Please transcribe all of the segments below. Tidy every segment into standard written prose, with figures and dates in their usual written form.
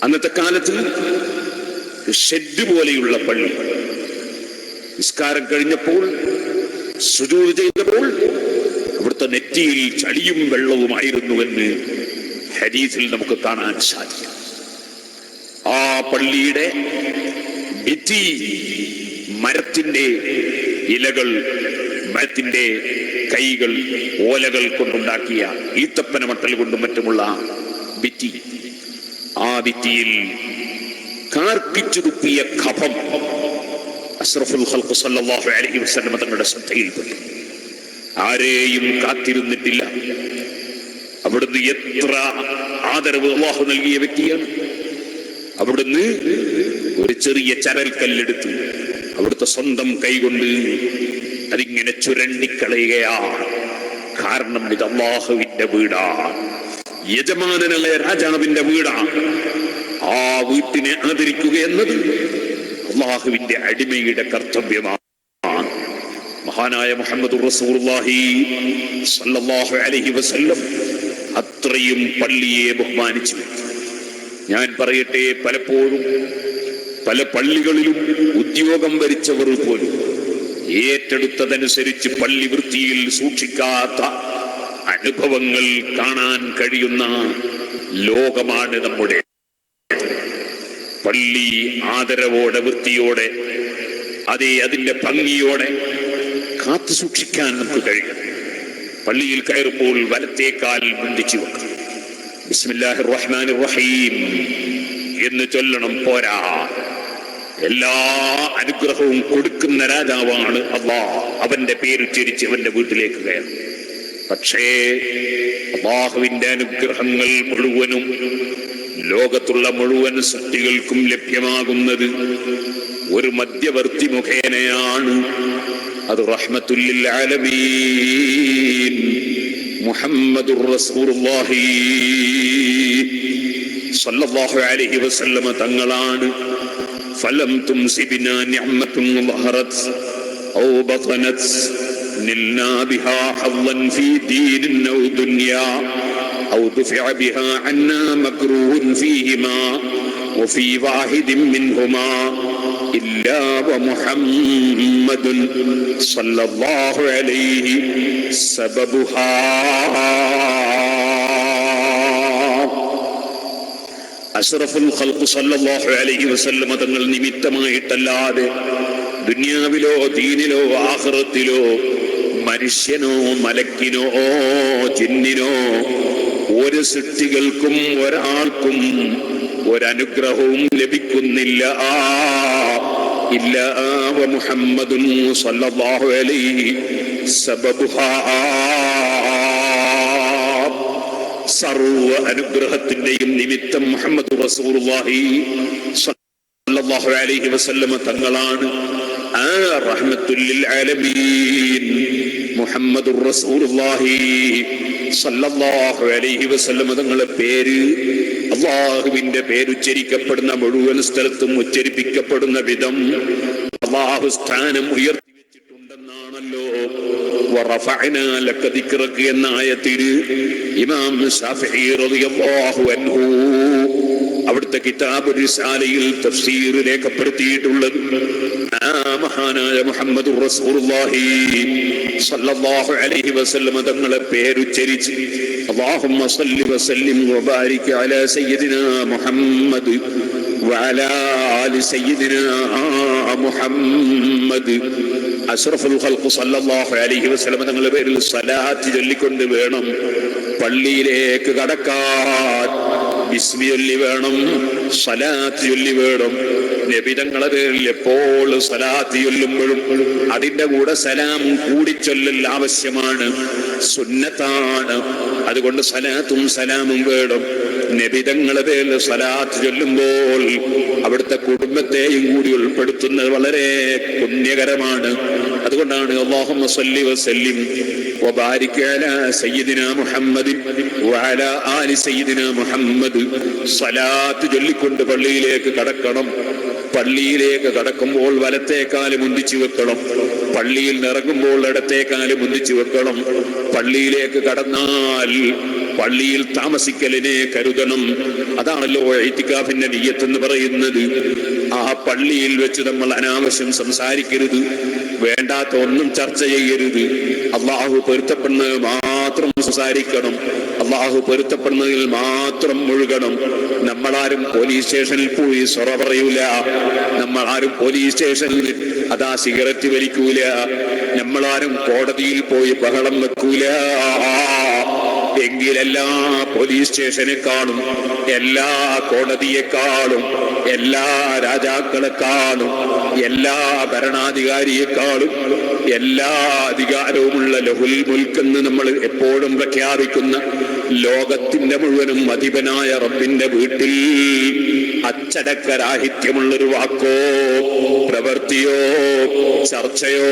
അന്നത്തെ കാലത്ത് ഷെഡ് പോലെയുള്ള പള്ളി. നിസ്കാരം കഴിഞ്ഞപ്പോൾ സുജൂദ് ചെയ്തപ്പോൾ അവിടുത്തെ നെറ്റിയിൽ ചളിയും വെള്ളവുമായിരുന്നുവെന്ന് ഹദീസിൽ നമുക്ക് കാണാൻ സാധിക്കും. ആ പള്ളിയുടെ ഭിത്തി മരത്തിന്റെ ഇലകൾ, മരത്തിന്റെ കൈകൾ, ഓലകൾ കൊണ്ടുണ്ടാക്കിയ ഈത്തപ്പന മട്ടൽ കൊണ്ടും മറ്റുമുള്ള ഭിത്തി. ആ ഭിത്തിയിൽ കാർക്കിച്ചു തുപ്പിയ കഫം അഷ്റഫുൽ ഖൽഖ് സല്ലല്ലാഹു അലൈഹി വസല്ലം തങ്ങളുടെ ശ്രദ്ധയിൽപ്പെട്ടു. ആരെയും കാത്തിരുന്നിട്ടില്ല. അവിടുന്ന് എത്ര ആദരവ് അല്ലാഹു നൽകിയ വ്യക്തിയാണ്. അവിടുന്ന് ഒരു ചെറിയ ചരൽക്കല്ലെടുത്ത് അവിടുത്തെ സ്വന്തം കൈകൊണ്ട് അതിങ്ങനെ ചുരണ്ടിക്കളയുകയാണ്. കാരണം ഇത് അല്ലാഹുവിന്റെ വീടാണ്, യജമാനനായ രാജാവിന്റെ വീടാണ്. ആ വീട്ടിനെ ആദരിക്കുക എന്നത് അല്ലാഹുവിന്റെ അടിമയുടെ കർത്തവ്യമാണ്. മഹാനായ മുഹമ്മദുർ റസൂലുള്ളാഹി സ്വല്ലല്ലാഹു അലൈഹി വസല്ലം അത്രയും പള്ളിയെ ബഹുമാനിച്ചു. ഞാൻ പറയട്ടെ, പലപ്പോഴും പല പള്ളികളിലും ഉദ്യോഗം ഭരിച്ചവർ പോലും ഏറ്റെടുത്തതനുസരിച്ച് പള്ളി വൃത്തിയിൽ സൂക്ഷിക്കാത്ത അനുഭവങ്ങൾ കാണാൻ കഴിയുന്ന ലോകമാണ് നമ്മുടെ. പള്ളി ആദരവോടെ, വൃത്തിയോടെ, അതിന്റെ ഭംഗിയോടെ കാത്തു സൂക്ഷിക്കാൻ നമുക്ക് കഴിയും. പള്ളിയിൽ കയറുമ്പോൾ വലത്തേക്കാൽ മുന്തിച്ചു വെക്കണം. ബിസ്മില്ലാഹിർ റഹ്മാനിർ റഹീം എന്ന് ചൊല്ലണം. പോരാ, എല്ലാ അനുഗ്രഹവും കൊടുക്കുന്ന രാജാവാണ് അല്ലാഹ്. അവന്റെ പേരുച്ചരിച്ച് അവന്റെ വീട്ടിലേക്ക് കയറും. പക്ഷേ അല്ലാഹുവിന്റെ അനുഗ്രഹങ്ങൾ മുഴുവനും ലോകത്തുള്ള മുഴുവൻ സൃഷ്ടികൾക്കും ലഭ്യമാകുന്നത് ഒരു മധ്യവർത്തി മുഖേനയാണ്. അത് റഹ്മത്തുൽ ലിൽ ആലമീൻ മുഹമ്മദുർ റസൂലുള്ളാഹി സ്വല്ലല്ലാഹു അലൈഹി വസല്ലമ തങ്ങളാണ്. ഫലം തുംസിബിനാ നിഅമത്തുൻ ളഹറത് ഔ ബതനത് നിൽനാ ബിഹാ ഹദ്ദൻ ഫീ ദീനിൻ ഔ ദുനിയാ ഔ ദുഫിഅ ബിഹാ അന്നാ മക്റൂഹുൻ ഫീഹിമാ വഫീ വാഹിദിൻ മിൻഹുമാ ഇല്ലാ വമുഹമ്മദുൻ സ്വല്ലല്ലാഹു അലൈഹി സബബുഹാ. അഷ്റഫുൽ ഖൽഖ് സല്ലല്ലാഹു അലൈഹി വസല്ലം തങ്ങൾ നിമിത്തമായിട്ടല്ലാതെ ദുനിയാവിലോ ദീനിലോ ആഖിറത്തിലോ മനുഷ്യനോ മലക്കിനോ ജിന്നിനോ ഒരു സൃഷ്ടികൾക്കും ഒരാൾക്കും ഒരനുഗ്രഹവും ലഭിക്കുന്നില്ല. ഇല്ലാ വമുഹമ്മദുൻ സ്വല്ലല്ലാഹു അലൈഹി സബബുഹാ. സർവ അനുഗ്രഹത്തിന്റെയും നിമിത്തം മുഹമ്മദ് റസൂലുള്ളാഹി സ്വല്ലല്ലാഹു അലൈഹി വസല്ലമ തങ്ങളാണ്. ആ റഹ്മത്തുൽ ലിൽ ആലമീൻ മുഹമ്മദുർ റസൂലുള്ളാഹി സ്വല്ലല്ലാഹു അലൈഹി വസല്ലമ തങ്ങളുടെ പേര്, അല്ലാഹുവിന്റെ പേരുച്ചരിക്കപ്പെടുന്ന മുഴുവൻ സ്ഥലത്തും ഉച്ചരിപ്പിക്കപ്പെടുന്ന വിധം അല്ലാഹു സ്ഥാനം ഉയർത്തി വെച്ചിട്ടുണ്ടെന്നാണല്ലോ വറഫഅനാ ലക ദിക്റക എന്ന ആയത്തിൽ ഇമാം ശാഫിഈ റളിയല്ലാഹു അൻഹു അവിടുത്തെ കിതാബ് റിസാലയിൽ തഫ്സീർ രേഖപ്പെടുത്തിയിട്ടുള്ളത്. ആ മഹാനായ മുഹമ്മദുർ റസൂലുള്ളാഹി സ്വല്ലല്ലാഹു അലൈഹി വസല്ലം തങ്ങളെ പേരുച്ചരിച്ച് അല്ലാഹുമ്മ സ്വല്ലി വസല്ലിം വബാരിക് അലാ സയ്യിദിനാ മുഹമ്മദ് വഅലാ ആലി സയ്യിദിനാ മുഹമ്മദ്. അഷ്റഫുൽ ഖൽഖ് സല്ലല്ലാഹു അലൈഹി വസല്ലം തങ്ങളുടെ പേരിൽ സ്വലാത്ത് ചൊല്ലിക്കൊണ്ട് വേണം പള്ളിയിലേക്ക് കടക്കാൻ. ബിസ്മി ചൊല്ലി വേണം, സ്വലാത്ത് ചൊല്ലി വേണം. നബി തങ്ങളുടെ പേരിൽ എപ്പോൾ സ്വലാത്ത് ചൊല്ലുമ്പോഴും അതിന്റെ കൂടെ സലാമും കൂടി ചൊല്ലൽ ആവശ്യമാണ്, സുന്നത്താണ്. അതുകൊണ്ട് സ്വലാത്തും സലാമും വേണം. നബി തങ്ങളുടെ പേരിൽ സ്വലാത്ത് ചൊല്ലുമ്പോൾ അവിടുത്തെ കുടുംബത്തെയും കൂടി ഉൾപ്പെടുത്തുന്നത് വളരെ പുണ്യകരമാണ്. അതുകൊണ്ടാണ് അല്ലാഹുമ്മ സ്വല്ലി വസല്ലിം വബാരിക് അലാ സയ്യിദിനാ മുഹമ്മദിൻ വഅലാ ആലി സയ്യിദിനാ മുഹമ്മദ്. സ്വലാത്ത് ചൊല്ലിക്കൊണ്ട് പള്ളിയിലേക്ക് കടക്കണം. പള്ളിയിലേക്ക് കടക്കുമ്പോൾ വലത്തേക്കാല് മുന്തിച്ചു വെക്കണം. പള്ളിയിൽ ഇറങ്ങുമ്പോൾ ഇടത്തേക്കാല് മുന്തിച്ചു വെക്കണം. പള്ളിയിലേക്ക് കടന്നാൽ പള്ളിയിൽ താമസിക്കലിനെ കരുതണം. അതാണല്ലോ ഇത്തികാഫിന്റെ നിയ്യത്ത് എന്ന് പറയുന്നത്. ആ പള്ളിയിൽ വെച്ച് നമ്മൾ അനാവശ്യം സംസാരിക്കരുത്, വേണ്ടാത്ത ഒന്നും ചർച്ച ചെയ്യരുത്. അള്ളാഹു പൊരുത്തപ്പെടുന്നത് മാത്രം സംസാരിക്കണം, അള്ളാഹു പൊരുത്തപ്പെടുന്നതിൽ മാത്രം മുഴുകണം. നമ്മളാരും പോലീസ് സ്റ്റേഷനിൽ പോയി സൊറ പറയൂല, നമ്മളാരും പോലീസ് സ്റ്റേഷനിൽ അതാ സിഗരറ്റ് വലിക്കൂല, നമ്മളാരും കോടതിയിൽ പോയി ബഹളം വെക്കൂല. എങ്കിലെല്ലാ പോലീസ് സ്റ്റേഷനേക്കാളും, എല്ലാ കോടതിയെക്കാളും, എല്ലാ രാജാക്കളെക്കാളും, എല്ലാ ഭരണാധികാരിയെക്കാളും എല്ലാ അധികാരവുമുള്ള ലഹുൽ മുൽക്കെന്ന് നമ്മൾ എപ്പോഴും പ്രഖ്യാപിക്കുന്ന ലോകത്തിന്റെ മുഴുവനും അധിപനായ റബ്ബിന്റെ വീട്ടിൽ അച്ചടക്കരാഹിത്യമുള്ളൊരു വാക്കോ പ്രവൃത്തിയോ ചർച്ചയോ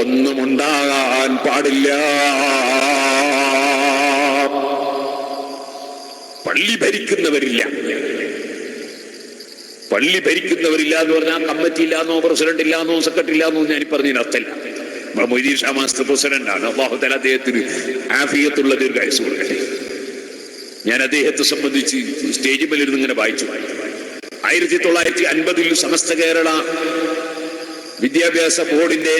ഒന്നും ഉണ്ടാകാൻ പാടില്ല. പള്ളി ഭരിക്കുന്നവരില്ല എന്ന് പറഞ്ഞാൽ കമ്മിറ്റി ഇല്ലാന്നോ പ്രസിഡന്റ് ഇല്ലാന്നോ സെക്രട്ടറി ഇല്ലാന്നോ ഞാൻ പറഞ്ഞതിന് അർത്ഥമില്ല. മൊയ്തീൻ ഷാ മാസ്റ്റർ പ്രസിഡന്റാണ്. അല്ലാഹു തആല അദ്ദേഹത്തിന് ആഫിയത്തുള്ള ദീർഘായുസ്സ് കൊടുക്കട്ടെ. ഞാൻ അദ്ദേഹത്തെ സംബന്ധിച്ച് സ്റ്റേജ് മേലിരുന്ന് ഇങ്ങനെ വായിച്ചു. 1950 സമസ്ത കേരള വിദ്യാഭ്യാസ ബോർഡിന്റെ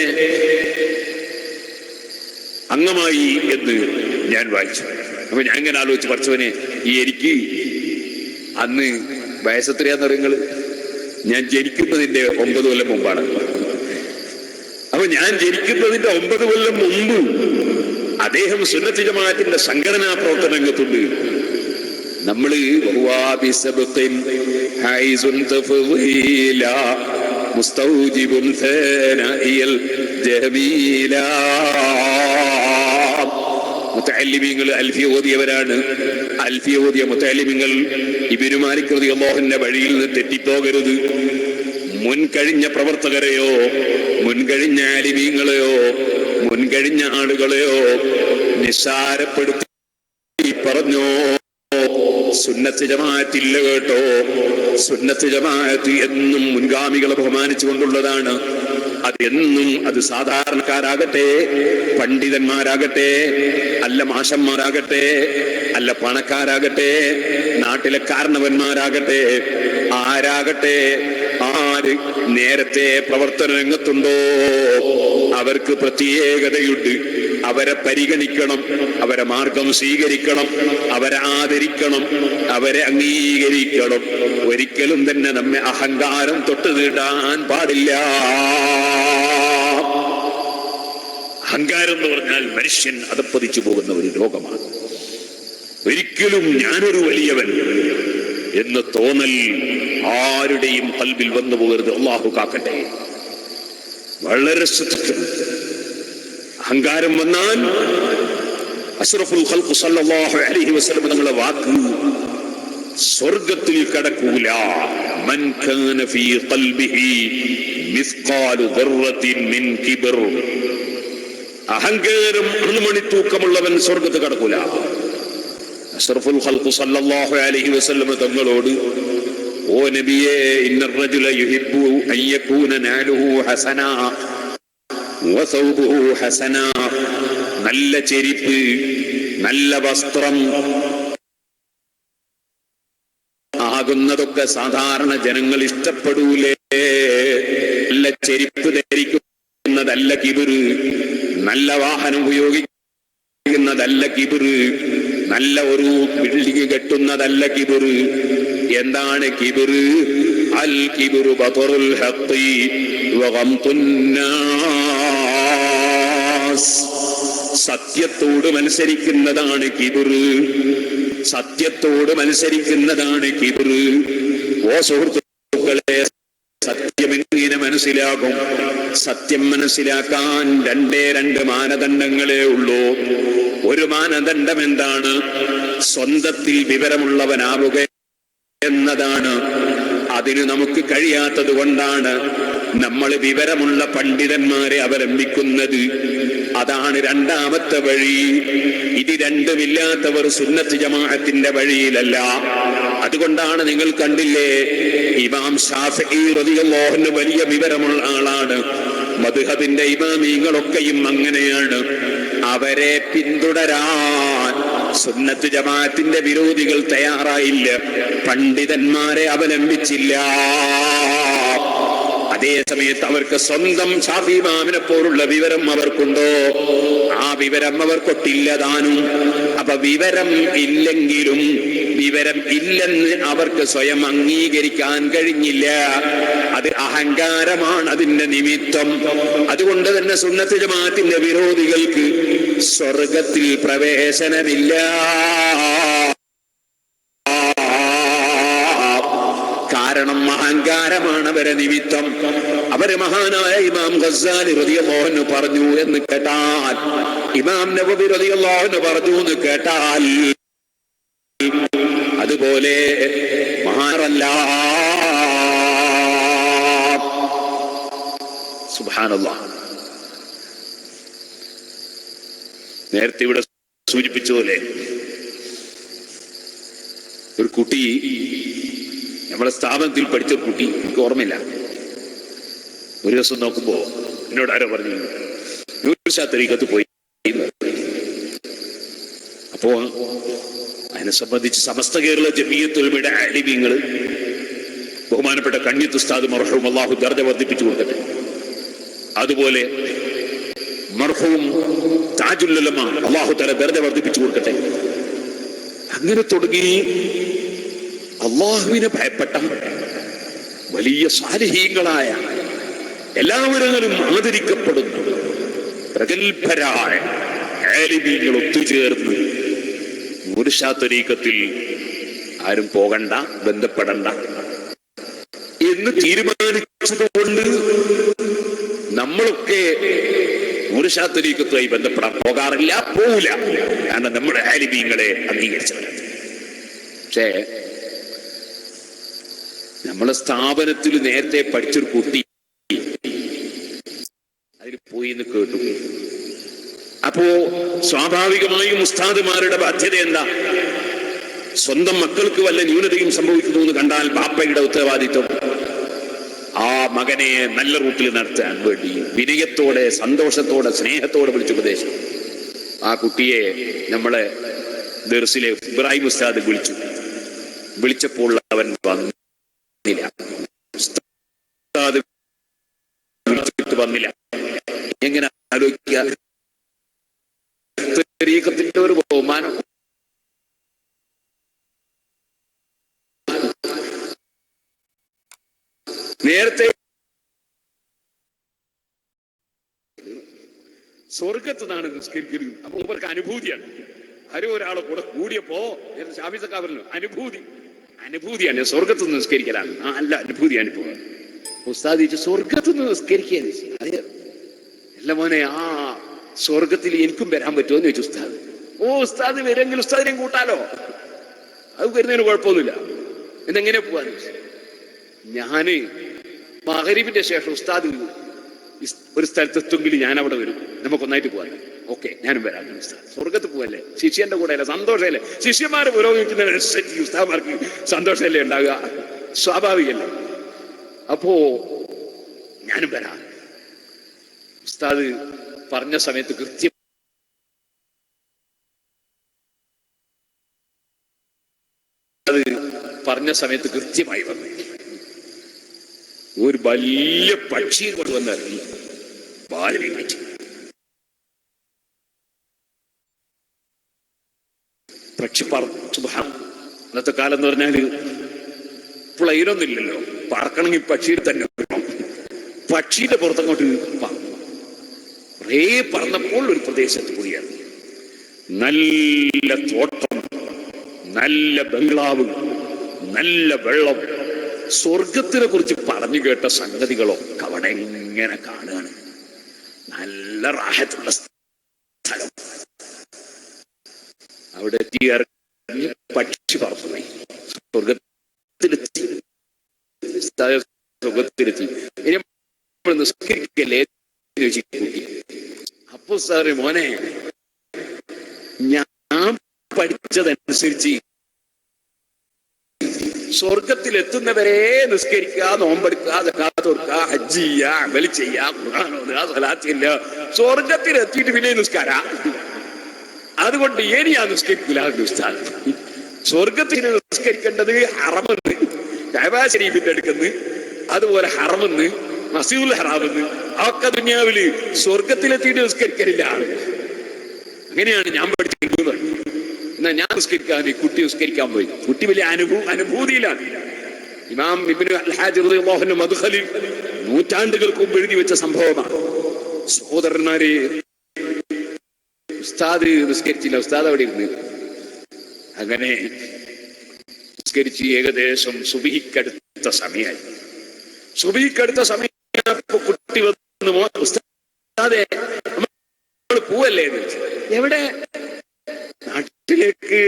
അംഗമായി എന്ന് ഞാൻ വായിച്ചു. അപ്പൊ ഞാൻ ഇങ്ങനെ ആലോചിച്ച്, പഠിച്ചവനെ, എനിക്ക് അന്ന് വയസ്സെത്രയാന്ന് പറയുന്നത്? ഞാൻ ജനിക്കുന്നതിന്റെ 9 കൊല്ലം മുമ്പാണ്. അപ്പൊ ഞാൻ ജനിക്കുന്നതിന്റെ 9 കൊല്ലം മുമ്പ് അദ്ദേഹം സുന്നത്ത് ജമാഅത്തിന്റെ സംഘടനാ പ്രവർത്തന രംഗത്തുണ്ട്. നമ്മള് മുത്തഅല്ലിമീങ്ങൾ അൽഫിയ ഓതിയവരാണ്. അൽഫിയ ഓതിയ മുത്തഅല്ലിമീങ്ങൾ ഇബ്നു മാലിക് റളിയല്ലാഹുവിന്റെ വഴിയിൽ നിന്ന് തെറ്റിപ്പോകരുത്. മുൻകഴിഞ്ഞ പ്രവർത്തകരെയോ, മുൻകഴിഞ്ഞ ആലിമീങ്ങളെയോ, മുൻകഴിഞ്ഞ ആളുകളെയോ നിസ്സാരപ്പെടുത്തി പറഞ്ഞോ. സുന്നത്ത് ജമാഅത്തില്ല കേട്ടോ. സുന്നത്ത് ജമാഅത്ത് എന്നും മുൻഗാമികളെ ബഹുമാനിച്ചു കൊണ്ടുള്ളതാണ്. അതെന്നും അത് സാധാരണക്കാരാകട്ടെ, പണ്ഡിതന്മാരാകട്ടെ, അല്ല മാഷന്മാരാകട്ടെ, അല്ല പണക്കാരാകട്ടെ, നാട്ടിലെ കാരണവന്മാരാകട്ടെ, ആരാകട്ടെ, ആര് നേരത്തെ പ്രവർത്തന രംഗത്തുണ്ടോ അവർക്ക് പ്രത്യേകതയുണ്ട്. അവരെ പരിഗണിക്കണം, അവരെ മാർഗം സ്വീകരിക്കണം, അവരെ ആദരിക്കണം, അവരെ അംഗീകരിക്കണം. ഒരിക്കലും തന്നെ നമ്മെ അഹങ്കാരം തൊട്ട് നീട്ടാൻ പാടില്ല. അഹങ്കാരം എന്ന് പറഞ്ഞാൽ മനുഷ്യൻ അധപ്പതിച്ചു പോകുന്ന ഒരു രോഗമാണ്. ഒരിക്കലും ഞാനൊരു വലിയവൻ എന്ന തോന്നൽ ആരുടെയും ഖൽബിൽ വന്നു പോകരുത്. അല്ലാഹു കാക്കട്ടെ. വളരെ ശ്രദ്ധിക്കണം. അഹങ്കാരം വന്നാൽ അഷ്റഫുൽ ഖൽഖ് സല്ലല്ലാഹു അലൈഹി വസല്ലം തങ്ങളുടെ വാക്ക് സ്വർഗ്ഗത്തിൽ കടക്കൂല. മൻ കാന ഫീ ഖൽബിഹി മിസ്ഖാലു ദർറത്തിൻ മിൻ കിബ്ർ. അഹങ്കാരം അണുമണിത്തൂക്കമുള്ളവൻ സ്വർഗ്ഗത്തിൽ കടക്കൂല. അഷ്റഫുൽ ഖൽഖ് സല്ലല്ലാഹു അലൈഹി വസല്ലം തങ്ങളോട്, ഓ നബിയേ, ഇന്നർ റജുല യുഹിബ്ബു അൻ യകൂന നാലുഹു ഹസന വസൗബുഹു ഹസന. നല്ല ചെരിപ്പ്, നല്ല വസ്ത്രം ആകുന്നതൊക്കെ സാധാരണ ജനങ്ങൾ ഇഷ്ടപ്പെടൂലേ? നല്ല ചെരിപ്പ് ധരിക്കുന്നതല്ല കിബിർ, നല്ല വാഹനം ഉപയോഗിക്കുന്നതല്ല കിബിർ, നല്ല ഒരു ബിൽഡിംഗ് കെട്ടുന്നതല്ല കിബിർ. എന്താണ് കിബിർ? അൽ കിബ്റു ബത്റുൽ ഹഖി വഗംതുൻ നാസ്. സത്യത്തോട് മത്സരിക്കുന്നതാണ് കിബിർ. സത്യത്തോട് മത്സരിക്കുന്നതാണ് കിബിർ. ഓ സുഹൃത്തുക്കളെ, സത്യം എങ്ങനെ മനസ്സിലാകും? സത്യം മനസ്സിലാക്കാൻ രണ്ട് മാനദണ്ഡങ്ങളേ ഉള്ളൂ. ഒരു മാനദണ്ഡം എന്താണ്? സ്വന്തത്തിൽ വിവരമുള്ളവനാവുക എന്നതാണ്. അതിന് നമുക്ക് കഴിയാത്തത് കൊണ്ടാണ് നമ്മൾ വിവരമുള്ള പണ്ഡിതന്മാരെ അവലംബിക്കുന്നത്. അതാണ് രണ്ടാമത്തെ വഴി. ഇത് രണ്ടുമില്ലാത്തവർ സുന്നത്ത് ജമാഅത്തിന്റെ വഴിയിലല്ല. അതുകൊണ്ടാണ് നിങ്ങൾ കണ്ടില്ലേ, ഇമാം ശാഫിഈ റളിയല്ലാഹു അൻഹു വലിയ വിവരമുള്ള ആളാണ്. മദ്ഹബിന്റെ ഇമാമീങ്ങളൊക്കെയും അങ്ങനെയാണ്. അവരെ പിന്തുടരാൻ സുന്നത്ത് ജമാഅത്തിന്റെ വിരോധികൾ തയ്യാറായില്ല, പണ്ഡിതന്മാരെ അവലംബിച്ചില്ല. അതേ സമയത്ത് അവർക്ക് സ്വന്തം ശാഫി ഇമാമിനെ പോലുള്ള വിവരം അവർക്കുണ്ടോ? ആ വിവരം അവർക്കൊട്ടില്ല താനും. അപ്പൊ വിവരം ഇല്ലെങ്കിലും വിവരം ഇല്ലെന്ന് അവർക്ക് സ്വയം അംഗീകരിക്കാൻ കഴിഞ്ഞില്ല. അത് അഹങ്കാരമാണ് അതിന്റെ നിമിത്തം. അതുകൊണ്ട് തന്നെ സുന്നത്ത് ജമാഅത്തിന്റെ വിരോധികൾക്ക് സ്വർഗത്തിൽ പ്രവേശനമില്ല. കാരണം അഹങ്കാരമാണ് അവരെ നിമിത്തം. അവര് മഹാനായ ഇമാം ഗസ്സാലി റളിയല്ലാഹു അൻഹു പറഞ്ഞു എന്ന് കേട്ടാൽ, ഇമാം നവവി റളിയല്ലാഹു അൻഹു പറഞ്ഞു എന്ന് കേട്ടാൽ, അതുപോലെ മഹാനല്ല. സുബ്ഹാനല്ലാഹ്. നേരത്തെ ഇവിടെ സൂചിപ്പിച്ചതുപോലെ ഒരു കുട്ടി, നമ്മളെ സ്ഥാപനത്തിൽ പഠിച്ച കുട്ടി, എനിക്ക് ഓർമ്മയില്ല, ഒരു ദിവസം നോക്കുമ്പോ എന്നോട് ആരോ പറഞ്ഞു തരീഖത്ത് പോയി. അപ്പോ അതിനെ സംബന്ധിച്ച് സമസ്ത കേരള ജമിയത്തുൽ ഉലമയുടെ ആലിമീങ്ങൾ, ബഹുമാനപ്പെട്ട കണ്യത്ത് ഉസ്താദ് മർഹൂം അല്ലാഹു ദർജ വർദ്ധിപ്പിച്ചു കൊടുക്കട്ടെ, അതുപോലെ മർഹൂം താജുൽ ഉലമ അല്ലാഹു തആല ദർജ വർദ്ധിപ്പിച്ചു കൊടുക്കട്ടെ, അങ്ങനെ തുടങ്ങി അള്ളാഹുവിനെ ഭയപ്പെട്ട വലിയ സാലിഹീങ്ങളായ, എല്ലാവരും ആദരിക്കപ്പെടുന്ന പ്രഗത്ഭരായ ആലിമീങ്ങൾ ഒത്തുചേർന്ന് മുർശിദ് തരീഖത്തിൽ ആരും പോകണ്ട, ബന്ധപ്പെടണ്ട എന്ന് തീരുമാനിച്ചതുകൊണ്ട് നമ്മളൊക്കെ മുർശിദ് തരീഖത്തുമായി ബന്ധപ്പെടാൻ പോകാറില്ല, പോവില്ല. കാരണം നമ്മുടെ ആലിമീങ്ങളെ അംഗീകരിച്ചവരാണ്. പക്ഷേ നമ്മളെ സ്ഥാപനത്തിൽ നേരത്തെ പഠിച്ചൊരു കുട്ടി അതിൽ പോയി എന്ന് കേട്ടു. അപ്പോ സ്വാഭാവികമായും ഉസ്താദുമാരുടെ ബാധ്യത എന്താ? സ്വന്തം മക്കൾക്ക് വല്ല ന്യൂനതയും സംഭവിക്കുന്നു എന്ന് കണ്ടാൽ ബാപ്പയുടെ ഉത്തരവാദിത്വം ആ മകനെ നല്ല റൂട്ടിൽ നടത്താൻ വേണ്ടി വിനയത്തോടെ, സന്തോഷത്തോടെ, സ്നേഹത്തോടെ വിളിച്ചുപദേശം. ആ കുട്ടിയെ നമ്മളെ ദർസിലെ ഇബ്രാഹിം ഉസ്താദ് വിളിച്ചപ്പോൾ അവൻ വന്നില്ല. എങ്ങനെ ആലോചിക്കുക? തരീഖത്തിന്റെ ഒരു ബഹുമാനം. നേരത്തെ സ്വർഗത്ത് നിന്നാണ് നിസ്കരിക്കുന്നത്. അപ്പൊ ഇവർക്ക് അനുഭൂതിയാണ്. ആരും ഒരാളെ കൂടെ കൂടിയപ്പോ ഷാഫിസക്കാവല്ലോ അനുഭൂതിയാണ്, സ്വർഗത്ത് നിന്ന് നിസ്കരിക്കലാണ്. അല്ല, അനുഭൂതി. ഉസ്താദ് സ്വർഗത്ത് നിന്ന് നിസ്കരിക്കാൻ. അതെ അല്ല മോനെ, ആ സ്വർഗത്തിൽ എനിക്കും വരാൻ പറ്റുമോ എന്ന് ചോദിച്ചു ഉസ്താദ്. ഓ ഉസ്താദ് വരെങ്കിൽ ഉസ്താദിനെയും കൂട്ടാലോ, അത് വരുന്നതിന് കുഴപ്പമൊന്നുമില്ല. എന്നെങ്ങനെ പോവാന്ന് ചോദിച്ചു. ഞാന് മഗ്‌രിബിന്റെ ശേഷം ഉസ്താദ് ഒരു സ്ഥലത്തെത്തുമെങ്കിൽ ഞാൻ അവിടെ വരും, നമുക്കൊന്നായിട്ട് പോകാൻ. ഓക്കെ, ഞാനും വരാം. ഉസ്താദ് സ്വർഗത്ത് പോവല്ലേ, ശിഷ്യന്റെ കൂടെ അല്ലേ, സന്തോഷമല്ലേ. ശിഷ്യന്മാര് പുരോഗമിക്കുന്നതിനനുസരിച്ച് ഉസ്താദ്മാർക്ക് സന്തോഷമല്ലേ ഉണ്ടാകുക, സ്വാഭാവികല്ലേ. അപ്പോ ഞാനും വരാം. ഉസ്താദ് പറഞ്ഞ സമയത്ത് കൃത്യമായി വന്നു. ഒരു വലിയ പക്ഷിയെ കൊണ്ടുവന്നിറങ്ങി ബാലിനെ വെച്ച്. പക്ഷി അന്നത്തെ കാലം എന്ന് പറഞ്ഞാല് പ്ലെയിനൊന്നുമില്ലല്ലോ, പറക്കണമെങ്കിൽ പക്ഷിയിൽ തന്നെ. പക്ഷിയുടെ പുറത്തങ്ങോട്ട് കുറേ പറന്നപ്പോൾ ഒരു പ്രദേശത്ത് പോയി ഇറങ്ങി. നല്ല തോട്ടം, നല്ല ബംഗ്ലാവ്, നല്ല വെള്ളം, സ്വർഗത്തിനെ കുറിച്ച് പറഞ്ഞു കേട്ട സംഗതികളൊക്കെ അവിടെ ഇങ്ങനെ കാണുകയാണ്. നല്ല റാഹത്തുള്ള സ്ഥലം. അവിടെ എത്തി ഇറങ്ങി പക്ഷി പറന്നുപോയി. സ്വർഗത്തിലെത്തി. നിസ്കരിക്കല്ലേ ചോദിച്ചു. അപ്പൊ സാറ് മോനെ, ഞാൻ പഠിച്ചതനുസരിച്ച് സ്വർഗത്തിൽ എത്തുന്നവരെ നിസ്കരിക്കുക, നോമ്പെടുക്കുക, സകാത്ത് കൊടുക്കുക, ഹജ്ജ് ചെയ്യുക, അമൽ ചെയ്യുക, ഖുർആൻ ഓതുക, സ്വലാത്ത് ചെല്ലുക. സ്വർഗത്തിൽ എത്തിയിട്ട് പിന്നെ നിസ്കാര. അതുകൊണ്ട് ഇനി ആ നിസ്കരിക്കില്ല ഉസ്താദ്. സ്വർഗത്തിന് നിസ്കരിക്കേണ്ടത് ഹറമെന്ന്, കഅബ ശരീഫിന്റെ അടുക്കെന്ന്, അതുപോലെ ഹറമെന്ന്, മസ്ജിദുൽ ഹറാമെന്ന്, ഒക്കെ ദുനിയാവില് സ്വർഗത്തിലെത്തിയിട്ട് നിസ്കരിക്കലില്ല. അങ്ങനെയാണ് ഞാൻ പഠിച്ചിരിക്കുന്നത്. എന്നാ ഞാൻ നിസ്കരിക്കാൻ കുട്ടി നിസ്കരിക്കാൻ പോയി. കുട്ടി വലിയ അനുഭൂതിയിലാണ്. ഇമാം ഇബ്നു അൽ ഹാജ് റളിയല്ലാഹു അൻഹു മദ്ഖലിൽ നൂറ്റാണ്ടുകൾക്ക് മുമ്പ് എഴുതി വെച്ച സംഭവമാണ്. സഹോദരന്മാരെ, ഉസ്താദ് നിസ്കരിച്ചില്ല. ഉസ്താദ് അവിടെ ഇരുന്ന് അങ്ങനെ നിസ്കരിച്ച് ഏകദേശം സുബ്ഹിക്കടുത്ത സമയമായി. സുബ്ഹിക്കടുത്ത സമയം കുട്ടി വന്ന്, ഉസ്താദേ നമ്മൾ പോവല്ലേ? എവിടെ? നാട്ടിലേക്ക്.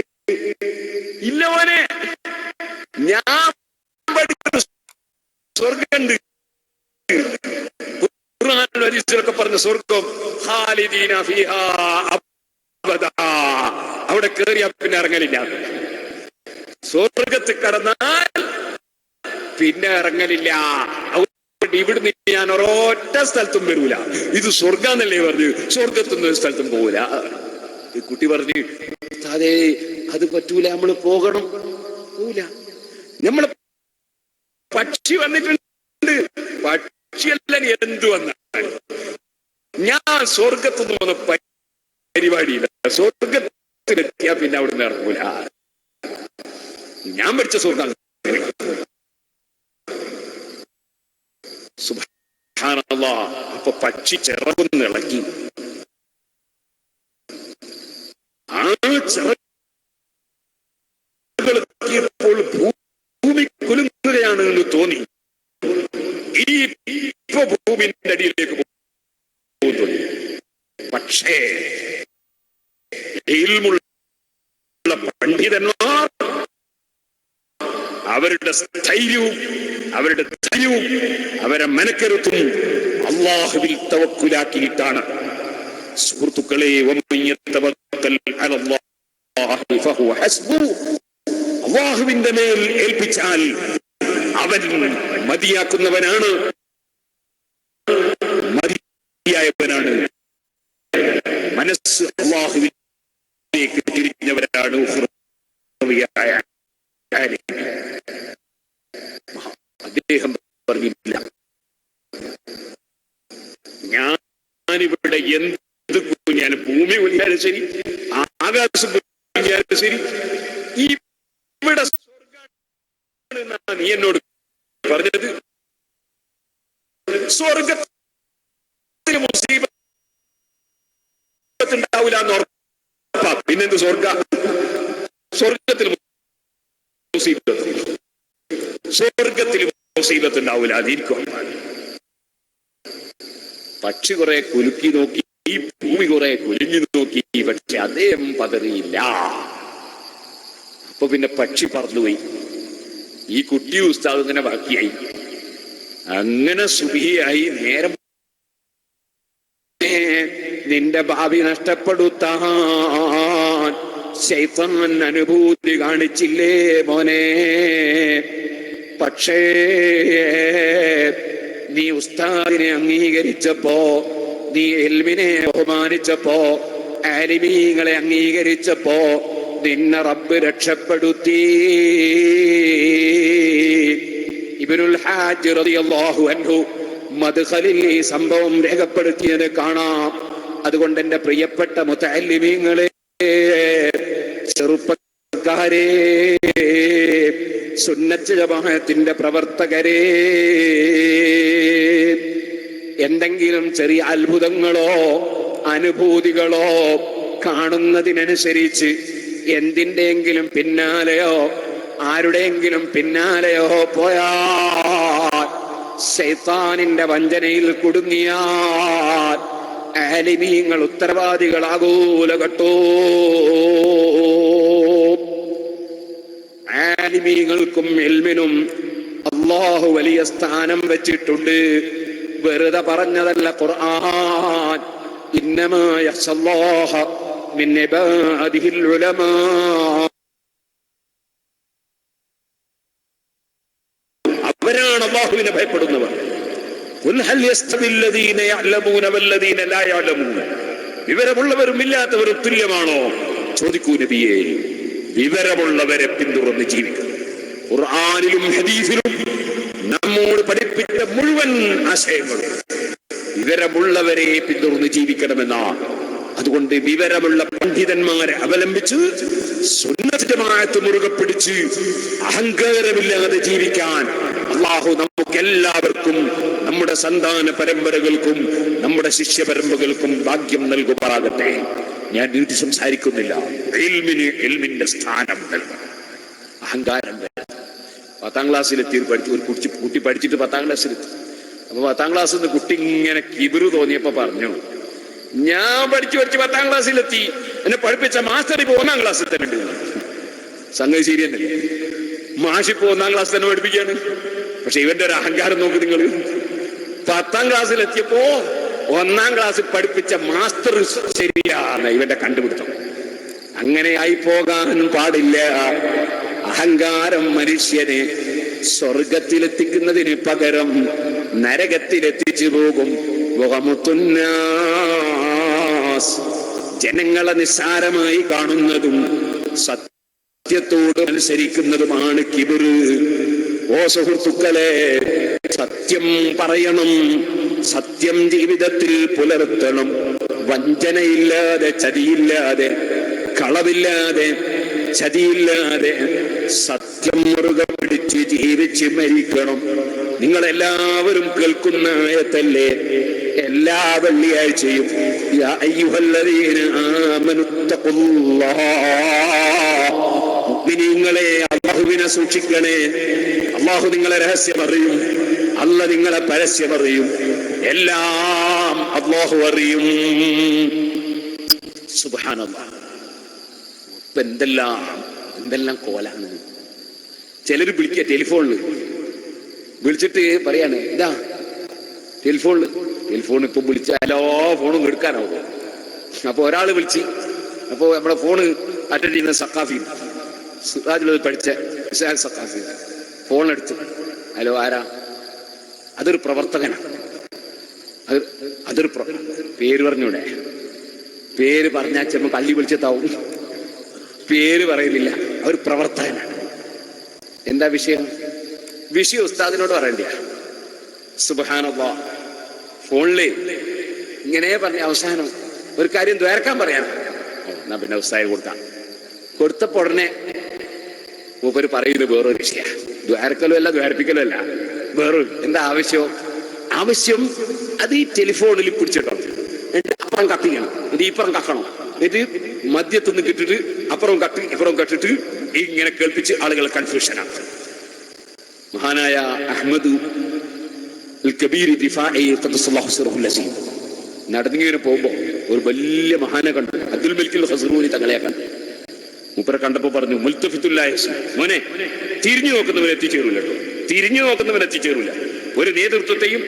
ഇല്ല മോനെ, ഞാൻ പഠിക്കുന്ന സ്വർഗമുണ്ട്. ഖുർആനിലും ഹദീസിലൊക്കെ പറഞ്ഞ സ്വർഗം ഖാലിദീന ഫീഹാ അബദാ. അവിടെ കേറിയാ പിന്നെ ഇറങ്ങലില്ല. സ്വർഗത്തിൽ കടന്നാൽ പിന്നെ ഇറങ്ങലില്ല. ഇവിടുന്ന് ഞാൻ ഒരൊറ്റ സ്ഥലത്തും വരൂല. ഇത് സ്വർഗാന്നല്ലേ പറഞ്ഞു, സ്വർഗത്തൊന്നും ഒരു സ്ഥലത്തും പോകൂല. ഈ കുട്ടി പറഞ്ഞു, അതെ അത് പറ്റൂല, നമ്മള് പോകണം. പോകൂല. നമ്മള് പക്ഷി വന്നിട്ടുണ്ട്. പക്ഷിയല്ല എന്തു വന്നാൽ ഞാൻ സ്വർഗത്തൊന്നും വന്ന പരിപാടിയില്ല. സ്വർഗത്തിലെത്തിയാ പിന്നെ അവിടുന്ന് ഇറങ്ങൂല. ഞാൻ പഠിച്ച സ്വർഗം. സുബ്ഹാനല്ലാഹ്. അപ്പൊ പക്ഷി ചിറകൊന്ന് ഇളക്കി. ആ ചിറകുകൾ ഭൂമി കുലുങ്ങുകയാണ് എന്ന് തോന്നി. ഇപ്പൊ ഭൂമിന്റെ അടിയിലേക്ക് പോകുന്നു. പക്ഷേ ഇൽമുള്ള പണ്ഡിതന്മാർ അവരുടെ സ്ഥൈര്യവും അവരുടെ ധൈര്യവും അവരെ മനക്കരുത്തും അല്ലാഹുവിൽ തവക്കുലാക്കിയിട്ടാണ്. സുഹൃത്തുക്കളെ, അല്ലാഹുവിന്റെ മേൽ ഏൽപ്പിച്ചാൽ അവൻ മതിയാക്കുന്നവനാണ്, മതിയായവനാണ്. മനസ്സ് അല്ലാഹുവിലേക്ക് തിരിഞ്ഞവരാണ്. അദ്ദേഹം പറഞ്ഞില്ല, ഞാനിവിടെ എന്ത് കുഞ്ഞാലും, ഭൂമി കുഞ്ഞാലും ശരി, ആകാശം കുഞ്ഞാലും ശരി, ഇവിടെ സ്വർഗ്ഗമാണ് നീ എന്നോട് പറഞ്ഞത്. സ്വർഗത്തിൽ മുസീബത്ത് ഉണ്ടാവില്ല എന്ന് ഉറപ്പാ. പിന്നെന്ത് സ്വർഗ? സ്വർഗത്തിൽ സ്വർഗത്തിൽ മുസീബത്ത് ഉണ്ടാവില്ല, അതിരിക്കും. പക്ഷി കുറെ കുലുക്കി നോക്കി, ഈ ഭൂമി കുറെ കുലുങ്ങി നോക്കി, പക്ഷെ അദ്ദേഹം പതറിയില്ല. അപ്പൊ പിന്നെ പക്ഷി പറന്നുപോയി. ഈ കുട്ടി ഉസ്താദ് ഇങ്ങനെ ബാക്കിയായി. അങ്ങനെ സുബിയായി. നേരം നിന്റെ ഭാവി നഷ്ടപ്പെടുത്താൻ ശൈത്താൻ അനുഭൂതി കാണിച്ചില്ലേ മോനെ? പക്ഷേ നീ ഉസ്താദിനെ അംഗീകരിച്ചപ്പോ, നീ ഇൽമിനെ ബഹുമാനിച്ചപ്പോ, ആലിമീങ്ങളെ അംഗീകരിച്ചപ്പോ നിന്നെ റബ്ബ് രക്ഷപ്പെടുത്തി. ഇബ്നുൽ ഹാജ് റളിയല്ലാഹു അൻഹു മദ്ഖലിൽ ഈ സംഭവം രേഖപ്പെടുത്തിയത് കാണാം. അതുകൊണ്ട് എന്റെ പ്രിയപ്പെട്ട മുതഅല്ലിമീങ്ങളെ, ചെറുപ്പക്കാരെ, സുന്നത്ത് ജമാഅത്തിന്റെ പ്രവർത്തകരെ, എന്തെങ്കിലും ചെറിയ അത്ഭുതങ്ങളോ അനുഭൂതികളോ കാണുന്നതിനനുസരിച്ച് എന്തിന്റെയെങ്കിലും പിന്നാലെയോ ആരുടെയെങ്കിലും പിന്നാലെയോ പോയാൽ, ശൈത്താനിന്റെ വഞ്ചനയിൽ കുടുങ്ങിയാൽ ആലിമീങ്ങൾ ഉത്തരവാദികളാകൂല കേട്ടോ. ആലിമീങ്ങൾക്കും ഇൽമിനും അല്ലാഹു വലിയ സ്ഥാനം വെച്ചിട്ടുണ്ട്. വെറുതെ പറഞ്ഞതല്ല ഖുർആൻ. ഇന്നമാ യഖ്ശല്ലാഹ മിൻ ഇബാദിഹിൽ ഉലമാ. അവരാണ് അല്ലാഹുവിനെ ഭയപ്പെടുന്നവർ. വിവരമുള്ളവരും ഇല്ലാത്തവരും തുല്യമാണോ? ചോദിക്കൂ നബിയേ. വിവരമുള്ളവരെ പിന്തുടർന്ന് ജീവിക്കണം. ഖുർആനിലും ഹദീസിലും നമ്മോട് പഠിപ്പിച്ച മുഴുവൻ ആശയങ്ങളും വിവരമുള്ളവരെ പിന്തുടർന്ന് ജീവിക്കണമെന്നാണ്. അതുകൊണ്ട് വിവരമുള്ള പണ്ഡിതന്മാരെ അവലംബിച്ച് സുന്നത്ത് ജമാഅത്ത് മുറുകെ പിടിച്ച് അഹങ്കാരമില്ലാതെ ജീവിക്കാൻ അല്ലാഹു നമുക്കെല്ലാവർക്കും, നമ്മുടെ സന്താന പരമ്പരകൾക്കും നമ്മുടെ ശിഷ്യ പരമ്പരകൾക്കും ഭാഗ്യം നൽകുമാറാകട്ടെ. ഞാൻ നീട്ടി സംസാരിക്കുന്നില്ല. ഇൽമിന്റെ സ്ഥാനം നൽകണം. അഹങ്കാരം വേണം. 10ാം ക്ലാസ്സിലെത്തി ഒരു കുട്ടി പഠിച്ചിട്ട് 10ാം ക്ലാസ്സിലെത്തി. അപ്പൊ 10ാം ക്ലാസ്സിൽ നിന്ന് കുട്ടി ഇങ്ങനെ കിബിറ് തോന്നിയപ്പോ പറഞ്ഞു, ഞാൻ പഠിച്ചു 10ാം ക്ലാസ്സിലെത്തി, എന്നെ പഠിപ്പിച്ച മാസ്റ്റർ ഇപ്പൊ 1ാം ക്ലാസ്സിൽ തന്നെ ഉണ്ട്. സംഗതി ശരിയെന്നല്ലേ? മാഷിപ്പോ 1ാം ക്ലാസ് തന്നെ പഠിപ്പിക്കാണ്. പക്ഷെ ഇവന്റെ ഒരു അഹങ്കാരം നോക്ക് നിങ്ങൾ. 10ാം ക്ലാസ്സിലെത്തിയപ്പോ 1ാം ക്ലാസ്സിൽ പഠിപ്പിച്ച മാസ്റ്റർ ശരിയാണ് ഇവന്റെ കണ്ടുപിടുത്തം. അങ്ങനെ ആയി പോകാൻ പാടില്ല. അഹങ്കാരം മനുഷ്യനെ സ്വർഗത്തിലെത്തിക്കുന്നതിന് പകരം നരകത്തിലെത്തിച്ചു പോകും. ജനങ്ങളെ നിസ്സാരമായി കാണുന്നതും സത്യത്തോട് മത്സരിക്കുന്നതുമാണ് കിബിർ. ഓ സുഹൃത്തുക്കളെ, സത്യം പറയണം, സത്യം ജീവിതത്തിൽ പുലർത്തണം. വഞ്ചനയില്ലാതെ, ചതിയില്ലാതെ, കളവില്ലാതെ, ചതിയില്ലാതെ സത്യം മുറുകെ പിടിച്ച് ജീവിച്ച് മരിക്കണം. നിങ്ങളെല്ലാവരും കേൾക്കുന്ന ആയത്തല്ലേ എല്ലാ വെള്ളിയാഴ്ചയും? യാ അയ്യുഹല്ലദീന ആമനുത്തഖുല്ലാഹ്, മുഅ്മിനീങ്ങളെ അല്ലാഹുവിനെ സൂക്ഷിക്കണേ. അല്ലാഹു നിങ്ങളെ രഹസ്യം അറിയും, അല്ലാഹു നിങ്ങളെ പരസ്യം അറിയും, എല്ലാം അല്ലാഹു അറിയും. സുബ്ഹാനല്ലാഹ്. എന്തെല്ലാം കോലാണ്. ചിലർ വിളിക്കുക, ടെലിഫോണിൽ വിളിച്ചിട്ട് പറയാണ്, ഇതാ ടെലിഫോൺ ഇപ്പൊ വിളിച്ച എല്ലാ ഫോണും എടുക്കാനാവും. അപ്പൊ ഒരാൾ വിളിച്ച്, അപ്പൊ നമ്മുടെ ഫോണ് അറ്റൻഡ് ചെയ്യുന്ന സഖാഫി, സിറാജിൽ പഠിച്ച സഖാഫി ഫോൺ എടുത്തു. ഹലോ, ആരാ? അതൊരു പ്രവർത്തകനാണ്. അതൊരു പേര് പറഞ്ഞൂടെ? പേര് പറഞ്ഞാൽ ചിലപ്പോൾ കള്ളി വിളിച്ചതാവും. പേര് പറയുന്നില്ല. അവർ പ്രവർത്തകനാണ്. എന്താ വിഷയം? വിഷയം ഉസ്താദിനോട് പറയണ്ട. സുബ്ഹാനല്ലാഹ്. ഫോണില് ഇങ്ങനെ പറഞ്ഞ അവസാനം ഒരു കാര്യം ദ്വാരക്കാൻ പറയാൻ, എന്നാ പിന്നെ ഉസ്താദ് കൊടുത്തപ്പോ ഉടനെ മൂപ്പര് പറയുന്നത് വേറൊരു വിഷയ. ദ്വാരക്കലും അല്ല, ദ്വാരപ്പിക്കലും അല്ല, വേറൊരു എന്താ ആവശ്യം അത് ഈ ടെലിഫോണിൽ പിടിച്ചിട്ടോ, എന്നിട്ട് അപ്പുറം കത്തിക്കണം, എന്നിട്ട് ഇപ്പുറം കക്കണം, എന്നിട്ട് മദ്യത്തുനിന്ന് കിട്ടിട്ട് അപ്പുറം കട്ട് ഇപ്പുറം കട്ടിട്ട് ഇങ്ങനെ കേൾപ്പിച്ച് ആളുകളെ കൺഫ്യൂഷനാണ്. മഹാനായ അഹ്മദ് നടന്നിങ്ങനെ പോകുമ്പോ ഒരു വലിയ മഹാനെ കണ്ടു. അബ്ദുൽ മലിക് ഖസ്റൂനി തങ്ങളെ കണ്ടു. മൂപ്പരെ കണ്ടപ്പോ പറഞ്ഞു, മോനെ, തിരിഞ്ഞു നോക്കുന്നവൻ എത്തിച്ചേരൂല കേട്ടോ, തിരിഞ്ഞു നോക്കുന്നവൻ എത്തിച്ചേരൂല. ഒരു നേതൃത്വത്തെയും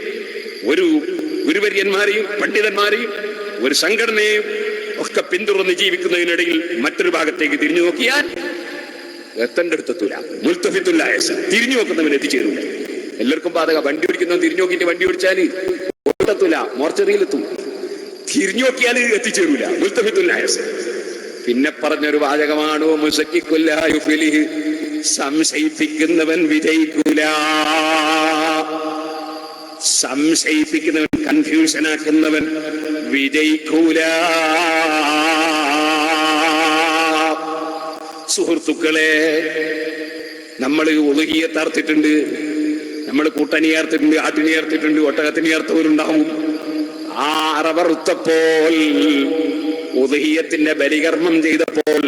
ഒരു ഗുരുവര്യന്മാരെയും പണ്ഡിതന്മാരെയും ഒരു സംഘടനയെയും ഒക്കെ പിന്തുടർന്ന് ജീവിക്കുന്നതിനിടയിൽ മറ്റൊരു ഭാഗത്തേക്ക് തിരിഞ്ഞു നോക്കിയാൽ എത്തേണ്ടടുത്തെത്തൂല. മുൽത്തഫിത്തുല്ലായസ, തിരിഞ്ഞു നോക്കുന്നവൻ എത്തിച്ചേരൂല. എല്ലാവർക്കും ബാധക. വണ്ടി ഓടിക്കുന്നവൻ തിരിഞ്ഞു നോക്കിയിട്ട് വണ്ടി ഓടിച്ചാൽ എത്തൂല, മോർച്ചറിയിലെത്തും. തിരിഞ്ഞു നോക്കിയാൽ എത്തിച്ചേരൂല. മുൽത്തഫിത്തുല്ലായസ. പിന്നെ പറഞ്ഞൊരു വാചകമാണ്, സംശയിപ്പിക്കുന്നവൻ വിജയിക്കൂല. സംശയിപ്പിക്കുന്നവൻ, കൺഫ്യൂഷനാക്കുന്നവൻ വിജയിക്കൂല. സുഹൃത്തുക്കളെ, നമ്മൾ ഉളുഹിയത്തർത്തിട്ടുണ്ട്, നമ്മൾ കൂട്ടണിയേർത്തിട്ടുണ്ട്, ആട്ടിണിയേർത്തിട്ടുണ്ട്, ഒട്ടകത്തിനിയേർത്തവരുണ്ടാവും. ആ അറവറുത്തപ്പോൾ, ഉളുഹിയത്തിന്റെ ബലികർമ്മം ചെയ്തപ്പോൾ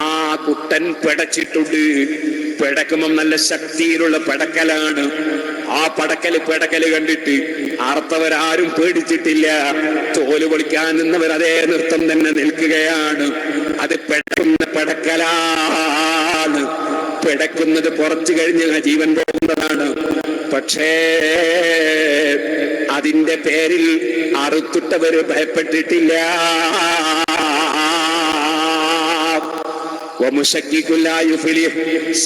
ആ കുട്ടൻ പിടച്ചിട്ടുണ്ട്. പിടക്കുമ്പം നല്ല ശക്തിയിലുള്ള പിടക്കലാണ്. ആ പിടക്കല് കണ്ടിട്ട് ആർത്തവരാരും പേടിച്ചിട്ടില്ല. തോല് പൊളിക്കാൻ നിന്നവർ അതേ നൃത്തം തന്നെ നിൽക്കുകയാണ്. അത് പിടക്കുന്ന പിടക്കലാണ്. പിടക്കുന്നത് പുറത്തു കഴിഞ്ഞ് ജീവൻ പോകുന്നതാണ്. പക്ഷേ അതിന്റെ പേരിൽ അറുത്തിട്ടവര് ഭയപ്പെട്ടിട്ടില്ല.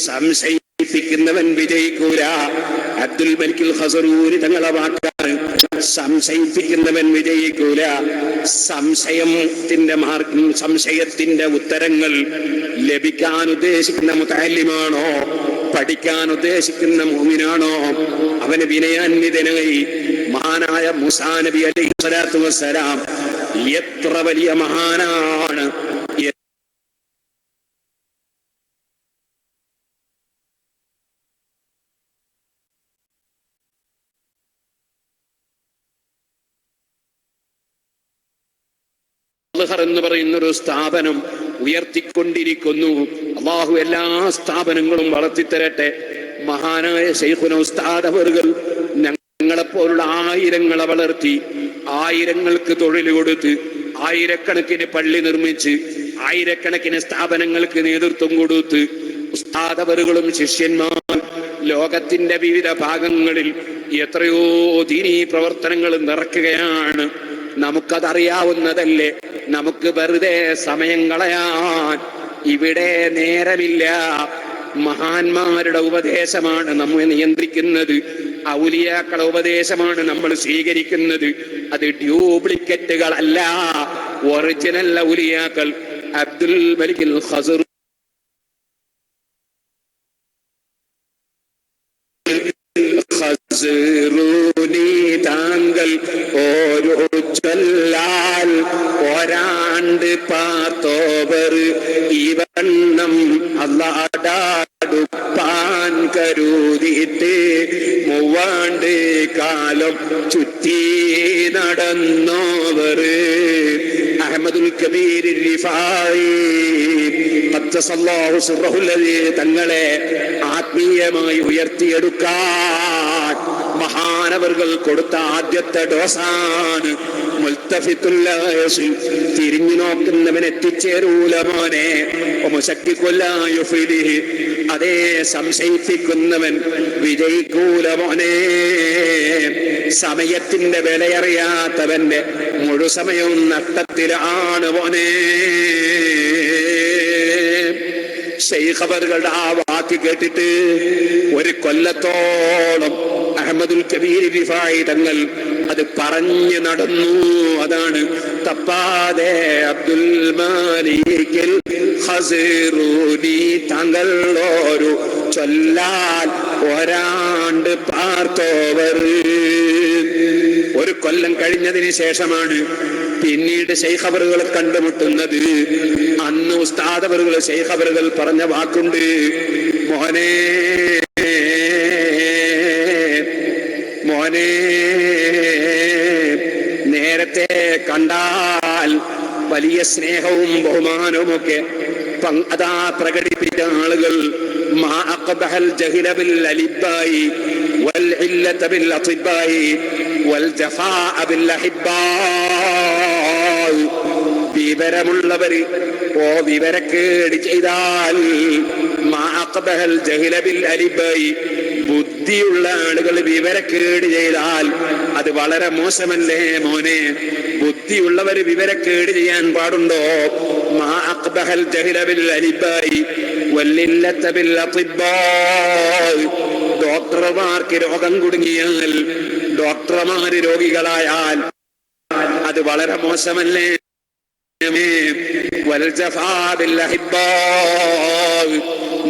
സംശയിക്കുന്നവൻ സംശയിപ്പിക്കുന്നവൻ വിജയിക്കൂല. അബ്ദുൽ മലിക്കുൽ ഖസറൂനി തങ്ങളെ വാക്കാണ്. സംശയിപ്പിക്കുന്നവൻ വിജയിക്കൂല. സംശയത്തിന്റെ ഉത്തരങ്ങൾ ലഭിക്കാൻ ഉദ്ദേശിക്കുന്ന മുതഅല്ലിമാണോ, പഠിക്കാൻ ഉദ്ദേശിക്കുന്ന മുഅ്മിനാണോ, അവന് വിനയാന്വിതനായി മഹാനായ മൂസാ നബി അലൈഹി സ്വലാത്തു വസ്സലാം എത്ര വലിയ മഹാനാണ്. എന്ന് പറയുന്ന ഒരു സ്ഥാപനം ഉയർത്തിക്കൊണ്ടിരിക്കുന്നു. അല്ലാഹു എല്ലാ സ്ഥാപനങ്ങളും വളർത്തിത്തരട്ടെ. മഹാനായ ശൈഖുന ഉസ്താദ് അവറുകൾ ഞങ്ങളെപ്പോലുള്ള ആയിരങ്ങളെ വളർത്തി, ആയിരങ്ങൾക്ക് തൊഴിൽ കൊടുത്ത്, ആയിരക്കണക്കിന് പള്ളി നിർമ്മിച്ച്, ആയിരക്കണക്കിന് സ്ഥാപനങ്ങൾക്ക് നേതൃത്വം കൊടുത്ത് ഉസ്താദ് അവറുകളും ശിഷ്യന്മാർ ലോകത്തിന്റെ വിവിധ ഭാഗങ്ങളിൽ എത്രയോ ദീനീ പ്രവർത്തനങ്ങൾ നടക്കുകയാണ്. നമുക്കതറിയാവുന്നതല്ലേ? നമുക്ക് വെറുതെ സമയം കളയാൻ ഇവിടെ നേരമില്ല. മഹാന്മാരുടെ ഉപദേശമാണ് നമ്മെ നിയന്ത്രിക്കുന്നത്. ഔലിയാക്കളുടെ ഉപദേശമാണ് നമ്മൾ സ്വീകരിക്കുന്നത്. അത് ഡ്യൂപ്ലിക്കേറ്റുകളല്ല, ഒറിജിനൽ ഔലിയാക്കൾ. അബ്ദുൽ മലിക്കുൽ ഖസറൂനി താങ്കൾ ഓരോ ചൊല്ലാൽ ഒരാണ്ട് പാർത്തോവർ ഇവണ്ണം അല്ലാടാടുപ്പാൻ കരുതിയിട്ട് മൂവാണ്ട് കാലം ചുറ്റി നടന്നോവർ അഹ്മദുൽ കബീർ റിഫായി ഖദ്ദസല്ലാഹു സിർറഹുൽ അദീ തങ്ങളെ ആത്മീയമായി ഉയർത്തിയെടുക്കാൻ മഹാനവർകൾ കൊടുത്ത ആദ്യത്തെ ഡോസാണ് മുൽത്തഫിത്തുല്ലായസിൽ. തിരിഞ്ഞു നോക്കുന്നവൻ എത്തിച്ചേരൂല മോനെ. അതേ, സംശയിപ്പിക്കുന്നവൻ വിജയിക്കൂല മോനെ. സമയത്തിന്റെ വിലയറിയാത്തവന്റെ മുഴുസമയവും നഷ്ടത്തിലാണ് മോനെ. ശൈഖ് അവറുകളുടെ ആ വാക്ക് കേട്ടിട്ട് ഒരു കൊല്ലത്തോളം അഹ്മദുൽ കബീർ റിഫായി തങ്ങൾ അത് പറഞ്ഞു നടന്നു. അതാണ് തപ്പാതെ അബ്ദുൽ മാലിക്കുൽ ഖസറൂനി തങ്ങൾ ഒരു ചൊല്ലാൽ ഒരാണ്ട് പാർത്തോവർ. ഒരു കൊല്ലം കഴിഞ്ഞതിന് ശേഷമാണ് പിന്നീട് ശൈഖ് അവറുകളെ കണ്ടുമുട്ടുന്നത്. അന്ന് ഉസ്താദ് അവറുകൾ ശൈഖ് അവറുകൾ പറഞ്ഞ വാക്കുണ്ട്, മോനെ മോനെ നേരത്തെ കണ്ടാൽ വലിയ സ്നേഹവും ബഹുമാനവും ഒക്കെ അതാ പ്രകടിപ്പിച്ച ആളുകൾ മാ അഖ്ബഹൽ ജഹ്ല ബിൽ അലിബായി വൽ ഇല്ലത ബിൽ അത്ബായി വൽ ജഫാഅ ബിൽ അഹിബ്ബായി. വിവരമുള്ളവര് വിവരക്കേട് ചെയ്താൽ മാ അഖ്ബഹൽ ജഹ്ല ബിൽ അലിബായി, ബുദ്ധിയുള്ള ആളുകൾ വിവരക്കേട് ചെയ്താൽ അത് വളരെ മോശമല്ലേ മോനെ? ബുദ്ധിയുള്ളവർ വിവരക്കേട് ചെയ്യാൻ പാടുണ്ടോ? മാ അഖ്ബഹൽ ജഹ്ല ബിൽ അലിബായി വല്ലില്ലത ബിൽ അത്ബായി. ഡോക്ടർമാർക്ക് രോഗം കുടുങ്ങിയാൽ, ഡോക്ടർമാര് രോഗികളായാൽ അത് വളരെ മോശമല്ലേ? വൽ ജഫാ ബിൽ അഹിബ്ബായി.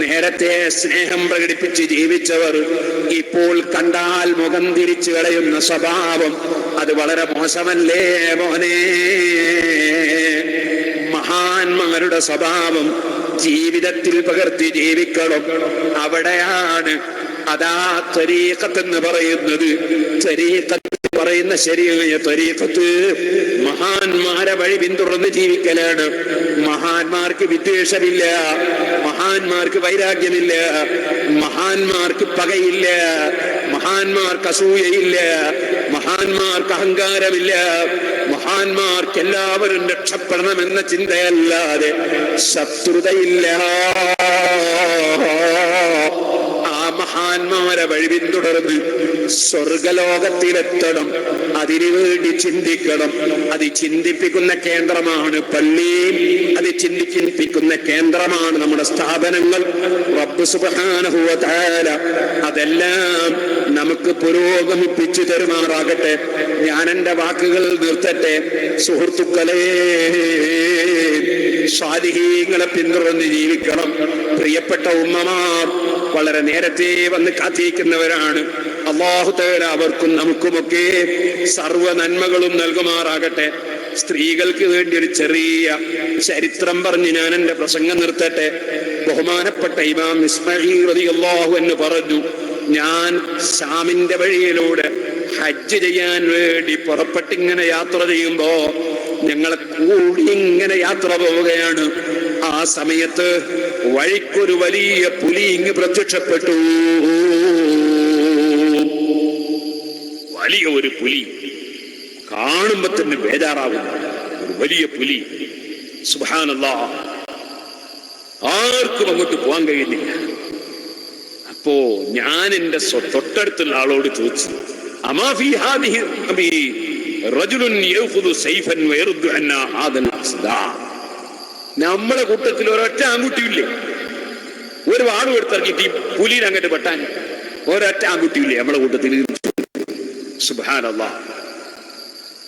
നേരത്തെ സ്നേഹം പ്രകടിപ്പിച്ച് ജീവിച്ചവർ ഇപ്പോൾ കണ്ടാൽ മുഖം തിരിച്ചു കളയുന്ന സ്വഭാവം അത് വളരെ മോശമല്ലേ മോനെ? മഹാന്മാരുടെ സ്വഭാവം ജീവിതത്തിൽ പകർത്തി ജീവിക്കണം. അവിടെയാണ് അതാ ത്വരീഖത്ത് എന്ന് പറയുന്നത്. ത്വരീഖത്ത് പറയുന്ന ശരിയായ ത്വരീഖത്ത് മഹാന്മാരെ വഴി പിന്തുടർന്ന് ജീവിക്കലാണ്. മഹാന്മാർക്ക് വിദ്വേഷമില്ല, മഹാന്മാർക്ക് വൈരാഗ്യമില്ല, മഹാന്മാർക്ക് പകയില്ല, മഹാന്മാർക്ക് അസൂയയില്ല, മഹാന്മാർക്ക് അഹങ്കാരമില്ല. മഹാന്മാർക്ക് എല്ലാവരും രക്ഷപ്പെടണമെന്ന ചിന്തയല്ലാതെ ശത്രുതയില്ല. ആ മഹാൻ മഹാന്മാരെ വഴി പിന്തുടർന്ന് സ്വർഗലോകത്തിലെത്തണം. അതിനുവേണ്ടി ചിന്തിക്കണം. അത് ചിന്തിപ്പിക്കുന്ന കേന്ദ്രമാണ് പള്ളി, അത് ചിന്തിപ്പിക്കുന്ന കേന്ദ്രമാണ് നമ്മുടെ സ്ഥാപനങ്ങൾ. റബ്ബ് സുബ്ഹാനഹു വ തആല അതെല്ലാം നമുക്ക് പുരോഗമിപ്പിച്ചു തരുമാറാകട്ടെ. ഞാൻ എൻ്റെ വാക്കുകൾ നിർത്തട്ടെ. സുഹൃത്തുക്കളെ, സ്വാലിഹീങ്ങളെ പിന്തുടർന്ന് ജീവിക്കണം. പ്രിയപ്പെട്ട ഉമ്മമാർ വളരെ നേരത്തെ വന്ന് കാത്തിരിക്കുന്നവരാണ്. അല്ലാഹു തആല അവർക്കും നമുക്കുമൊക്കെ സർവ്വ നന്മകളും നൽകുമാറാകട്ടെ. സ്ത്രീകൾക്ക് വേണ്ടി ഒരു ചെറിയ ചരിത്രം പറഞ്ഞ് ഞാൻ എൻ്റെ പ്രസംഗം നിർത്തട്ടെ. ബഹുമാനപ്പെട്ട ഇമാം ഇസ്മാഈൽ റളിയല്ലാഹു അൻഹു പറഞ്ഞു, ഞാൻ ശാമിന്റെ വഴിയിലൂടെ ഹജ്ജ് ചെയ്യാൻ വേണ്ടി പുറപ്പെട്ടിങ്ങനെ യാത്ര ചെയ്യുമ്പോ ഞങ്ങളെ കൂടി ഇങ്ങനെ യാത്ര പോവുകയാണ്. ആ സമയത്ത് വഴിക്കൊരു വലിയ പുലി ഇങ്ങ് പ്രത്യക്ഷപ്പെട്ടു. വലിയ ഒരു പുലി, കാണുമ്പോ തന്നെ ബേജാറാവുന്നു. ഒരു വലിയ പുലി. സുബ്ഹാനല്ലാഹ്, ആർക്കും അങ്ങോട്ട് പോകാൻ കഴിയുന്നില്ല. അപ്പോ ഞാൻ എന്റെ തൊട്ടടുത്തുള്ള ആളോട് ചോദിച്ചു, അമാ ഫീ ഹാദിഹി റജുലുൻ യഖുദു സൈഫൻ വയറുദ്ദു അന്നാ ഹാദൽ അസ്ദാ. നമ്മളെ കൂട്ടത്തിൽ ഒരൊറ്റ ആൺകുട്ടിയില്ലേ? ഒരു വാളും എടുത്തിറങ്ങിയിട്ട് ഈ പുലിയിൽ അങ്ങോട്ട് പെട്ടാൻ ഒരൊറ്റ ആൺകുട്ടിയില്ലേ നമ്മളെ കൂട്ടത്തിൽ? സുബ്ഹാനല്ലാഹ്.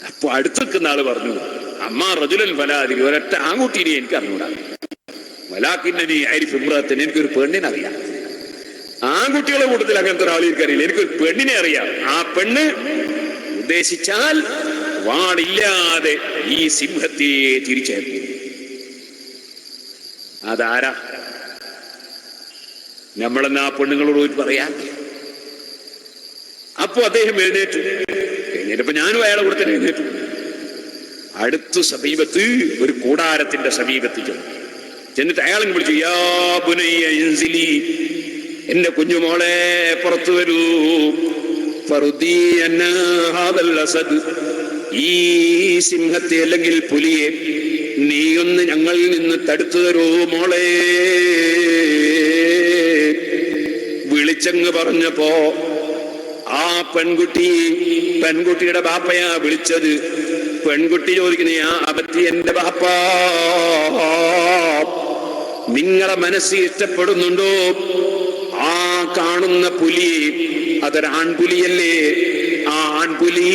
അപ്പൊ അടുത്ത് നിൽക്കുന്ന ആള് പറഞ്ഞു, അമ്മാ റജുലൻ ഫലാദിരി, ഒരൊറ്റ ആൺകുട്ടീനെ എനിക്ക് അറിഞ്ഞൂടാ. വലാകിന്നനി അരിഫു ഇംറഅത്തൻ, എനിക്കൊരു പെണ്ണിനെ അറിയാം. ആൺകുട്ടികളെ കൂട്ടത്തിൽ അങ്ങനത്തെ ഒരാൾ എനിക്കറിയില്ല, എനിക്കൊരു പെണ്ണിനെ അറിയാം. ആ പെണ്ണ് ഉദ്ദേശിച്ചാൽ വാളില്ലാതെ ഈ സിംഹത്തെ തിരിച്ചേർക്കും. അതാരാ? നമ്മളെന്നാ പെണ്ണുങ്ങളോട് പോയിട്ട് പറയാം. അപ്പൊ അദ്ദേഹം എഴുന്നേറ്റപ്പോ ഞാനും അയാളെ കൂടെ തന്നെ എഴുന്നേറ്റു. അടുത്ത സമീപത്ത് ഒരു കൂടാരത്തിന്റെ സമീപത്ത് ചെന്നിട്ട് അയാളെ വിളിച്ചു, യാ ബുനയ്യ ഇൻസിലി, എന്റെ കുഞ്ഞുമോളെ പുറത്തു വരൂ. ഈ സിംഹത്തെ അല്ലെങ്കിൽ പുലിയെ നീയൊന്ന് ഞങ്ങളിൽ നിന്ന് തടുത്തു തരൂ മോളെ. വിളിച്ചങ്ങ് പറഞ്ഞപ്പോ ആ പെൺകുട്ടിയുടെ ബാപ്പയാ വിളിച്ചത്. പെൺകുട്ടി ചോദിക്കുന്ന, ആ അബത്തി എന്റെ ബാപ്പ, നിങ്ങളെ മനസ്സ് ഇഷ്ടപ്പെടുന്നുണ്ടോ? ആ കാണുന്ന പുലി അതൊരാൺപുലിയല്ലേ? ആ ആൺപുലി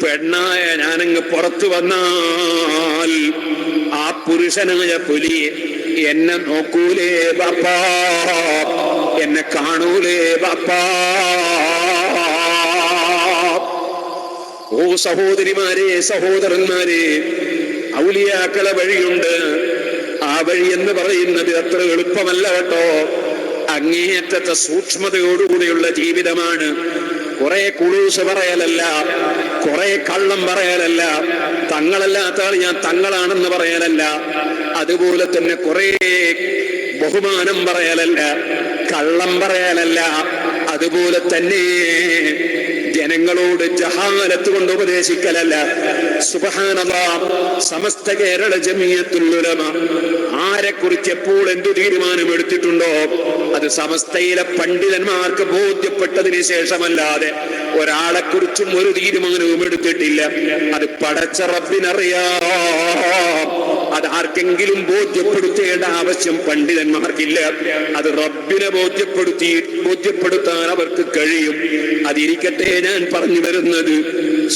പെണ്ണായ ഞാനങ്ങ് പുറത്തു വന്നാൽ ആ പുരുഷനായ പുലി എന്നെ നോക്കൂലേ ബാപ്പാ? എന്നെ കാണൂലേ ബാപ്പാ? ഓ സഹോദരിമാരെ, സഹോദരന്മാരെ, ഔലിയാക്കളെ വഴിയുണ്ട്. ആ വഴി എന്ന് പറയുന്നത് അത്ര എളുപ്പമല്ല കേട്ടോ. അങ്ങേയറ്റത്തെ സൂക്ഷ്മതയോടുകൂടിയുള്ള ജീവിതമാണ്. കുറെ കുളൂസ് പറയലല്ല, കുറെ കള്ളം പറയലല്ല, തങ്ങളല്ലാത്ത ആൾ ഞാൻ തങ്ങളാണെന്ന് പറയലല്ല, അതുപോലെ തന്നെ കുറെ ബഹുമാനം പറയലല്ല, കള്ളം പറയലല്ല, അതുപോലെ തന്നെ ജനങ്ങളോട് ജഹാലത്ത് കൊണ്ട് ഉപദേശിക്കലല്ല. സുബ്ഹാനല്ലാഹ്, സമസ്ത കേരള ജമിയത്തുൽ ഉലമ ആരെക്കുറിച്ച് എപ്പോൾ എന്തു തീരുമാനമെടുത്തിട്ടുണ്ടോ അത് സമസ്തയിലെ പണ്ഡിതന്മാർക്ക് ബോധ്യപ്പെട്ടതിന് ശേഷമല്ലാതെ ഒരാളെ കുറിച്ചും ഒരു തീരുമാനവും എടുത്തിട്ടില്ല. അത് പടച്ച റബ്ബിനറിയാം. അത് ആർക്കെങ്കിലും ബോധ്യപ്പെടുത്തേണ്ട ആവശ്യം പണ്ഡിതന്മാർക്കില്ല. അത് റബ്ബിനെ ബോധ്യപ്പെടുത്താൻ അവർക്ക് കഴിയും. അതിരിക്കട്ടെ, ഞാൻ പറഞ്ഞു വരുന്നത്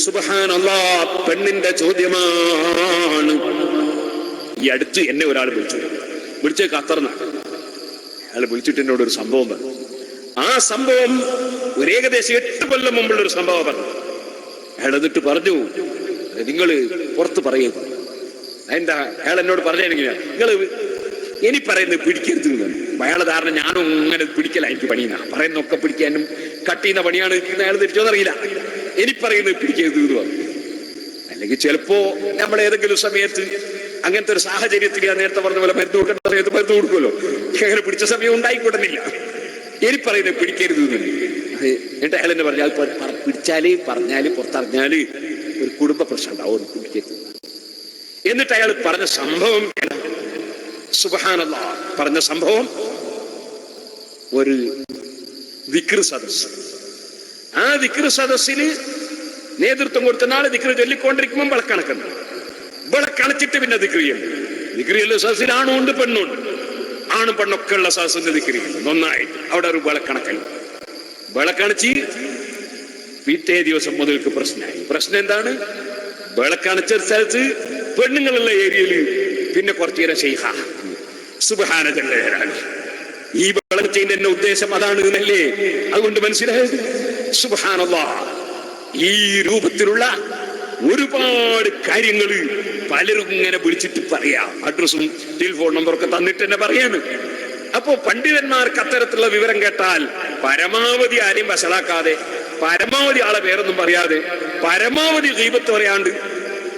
സുബ്ഹാനല്ലാഹ്, പെണ്ണിന്റെ ചോദ്യമാണ്. ഈ അടുത്ത് എന്നെ ഒരാൾ വിളിച്ച് ഖത്തറിനാണ്. അയാൾ വിളിച്ചിട്ട് എന്നോട് ഒരു സംഭവം പറഞ്ഞു. ആ സംഭവം ഒരു ഏകദേശം 8 കൊല്ലം മുമ്പുള്ള ഒരു സംഭവം പറഞ്ഞു. അയാൾ എന്നിട്ട് പറഞ്ഞു, നിങ്ങൾ പുറത്ത് പറയുക. എന്താ അയാൾ എന്നോട് പറഞ്ഞെങ്കിൽ, നിങ്ങൾ ഇനി പറയുന്നത് പിടിക്കരുത് എന്ന്. അയാളെ ധാരണ ഞാനും ഇങ്ങനെ പിടിക്കല, എനിക്ക് പണിയുന്ന പറയുന്നൊക്കെ പിടിക്കാനും കട്ട് ചെയ്യുന്ന പണിയാണ്. അയാൾ തിരിച്ചോന്നറിയില്ല. ഇനി പറയുന്നത് പിടിക്കരുത് എന്ന് പറഞ്ഞു. അല്ലെങ്കിൽ ചിലപ്പോ നമ്മൾ ഏതെങ്കിലും സമയത്ത് അങ്ങനത്തെ ഒരു സാഹചര്യത്തിൽ ഞാൻ നേരത്തെ പറഞ്ഞ പോലെ മരുന്ന് കൊടുക്കേണ്ട സമയത്ത് മരുന്ന് കൊടുക്കുമല്ലോ. അങ്ങനെ പിടിച്ച സമയം ഉണ്ടായിക്കൊടുന്നില്ല. ഇനി പറയുന്നത് പിടിക്കരുത് എന്ന്. എന്നിട്ട് അയാൾ എന്നെ പറഞ്ഞാൽ പിടിച്ചാല് പറഞ്ഞാല് പുറത്തറിഞ്ഞാല് ഒരു കുടുംബ പ്രശ്നം ഉണ്ടാവും, പിടിക്കരുത്. എന്നിട്ട് അയാൾ പറഞ്ഞ സംഭവം, സുബ്ഹാനല്ലാഹ്, പറഞ്ഞ സംഭവം, ദിക്ർ സദസ്. ആ ദിക്ർ സദസ്സിന് നേതൃത്വം കൊടുത്ത നാളെ ദിക്ർ ചൊല്ലിക്കൊണ്ടിരിക്കുമ്പോൾ വിളക്കണക്കുന്നു. വിളക്കണച്ചിട്ട് പിന്നെ ദിക്ർ ചെയ്യണം. ദിക്ർ ചൊല്ലുന്ന സദസ്സിൽ ആണുണ്ട് പെണ്ണുണ്ട്. ആണും പെണ്ണൊക്കെ ഉള്ള സദസ്സിന്റെ ദിക്ർ ചെയ്യണം ഒന്നായിട്ട്. അവിടെ ഒരു വിളക്കണക്കൽ വിളക്കണച്ച് പിറ്റേ ദിവസം മുതൽക്ക് പ്രശ്നമായി. പ്രശ്നം എന്താണ്? വിളക്കണച്ച സ്ഥലത്ത് പെണ്ണുങ്ങളുള്ള ഏരിയയിൽ പിന്നെ കുറച്ചു നേരം ഷെയ്ഖ സുബ്ഹാന ജല്ല ജലാലുഹു. ഈ വിളക്കച്ചതിന്റെ എന്നെ ഉദ്ദേശം അതാണ് എന്നല്ലേ? അതുകൊണ്ട് മനസ്സിലായത് സുബ്ഹാനല്ലാഹ്. ഈ രൂപത്തിലുള്ള ഒരുപാട് കാര്യങ്ങൾ പലരും ഇങ്ങനെ വിളിച്ചിട്ട് പറയാം. അഡ്രസ്സും ടെലിഫോൺ നമ്പറൊക്കെ തന്നിട്ട് തന്നെ പറയാണ്. അപ്പോ പണ്ഡിതന്മാർക്ക് അത്തരത്തിലുള്ള വിവരം കേട്ടാൽ പരമാവധി ആരെയും വഷളാക്കാതെ, പരമാവധി ആളെ പേരൊന്നും പറയാതെ, പരമാവധി ഗീബത്ത് പറയാണ്ട്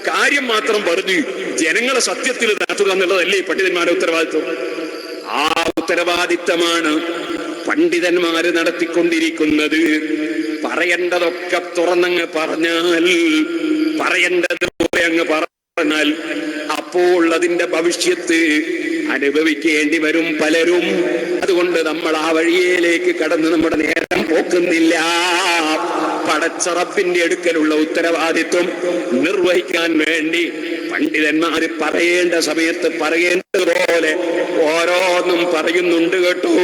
കാര്യം മാത്രം പറഞ്ഞ് ജനങ്ങളെ സത്യത്തിൽ നടത്തുക എന്നുള്ളതല്ലേ പണ്ഡിതന്മാരുടെ ഉത്തരവാദിത്വം. ആ ഉത്തരവാദിത്തമാണ് പണ്ഡിതന്മാര് നടത്തിക്കൊണ്ടിരിക്കുന്നത്. പറയേണ്ടതൊക്കെ തുറന്നങ്ങ് പറഞ്ഞാൽ, പറയേണ്ടത് അങ്ങ് പറഞ്ഞാൽ അപ്പോൾ അതിന്റെ ഭവിഷ്യത്ത് അനുഭവിക്കേണ്ടി വരും പലരും. അതുകൊണ്ട് നമ്മൾ ആ വഴിയിലേക്ക് കടന്ന് നമ്മുടെ നേരം പോക്കുന്നില്ല. പടച്ച റബ്ബിന്റെ അടുക്കലുള്ള ഉത്തരവാദിത്വം നിർവഹിക്കാൻ വേണ്ടി പണ്ഡിതന്മാര് പറയേണ്ട സമയത്ത് പറയേണ്ടതുപോലെ ഓരോന്നും പറയുന്നുണ്ട് കേട്ടോ.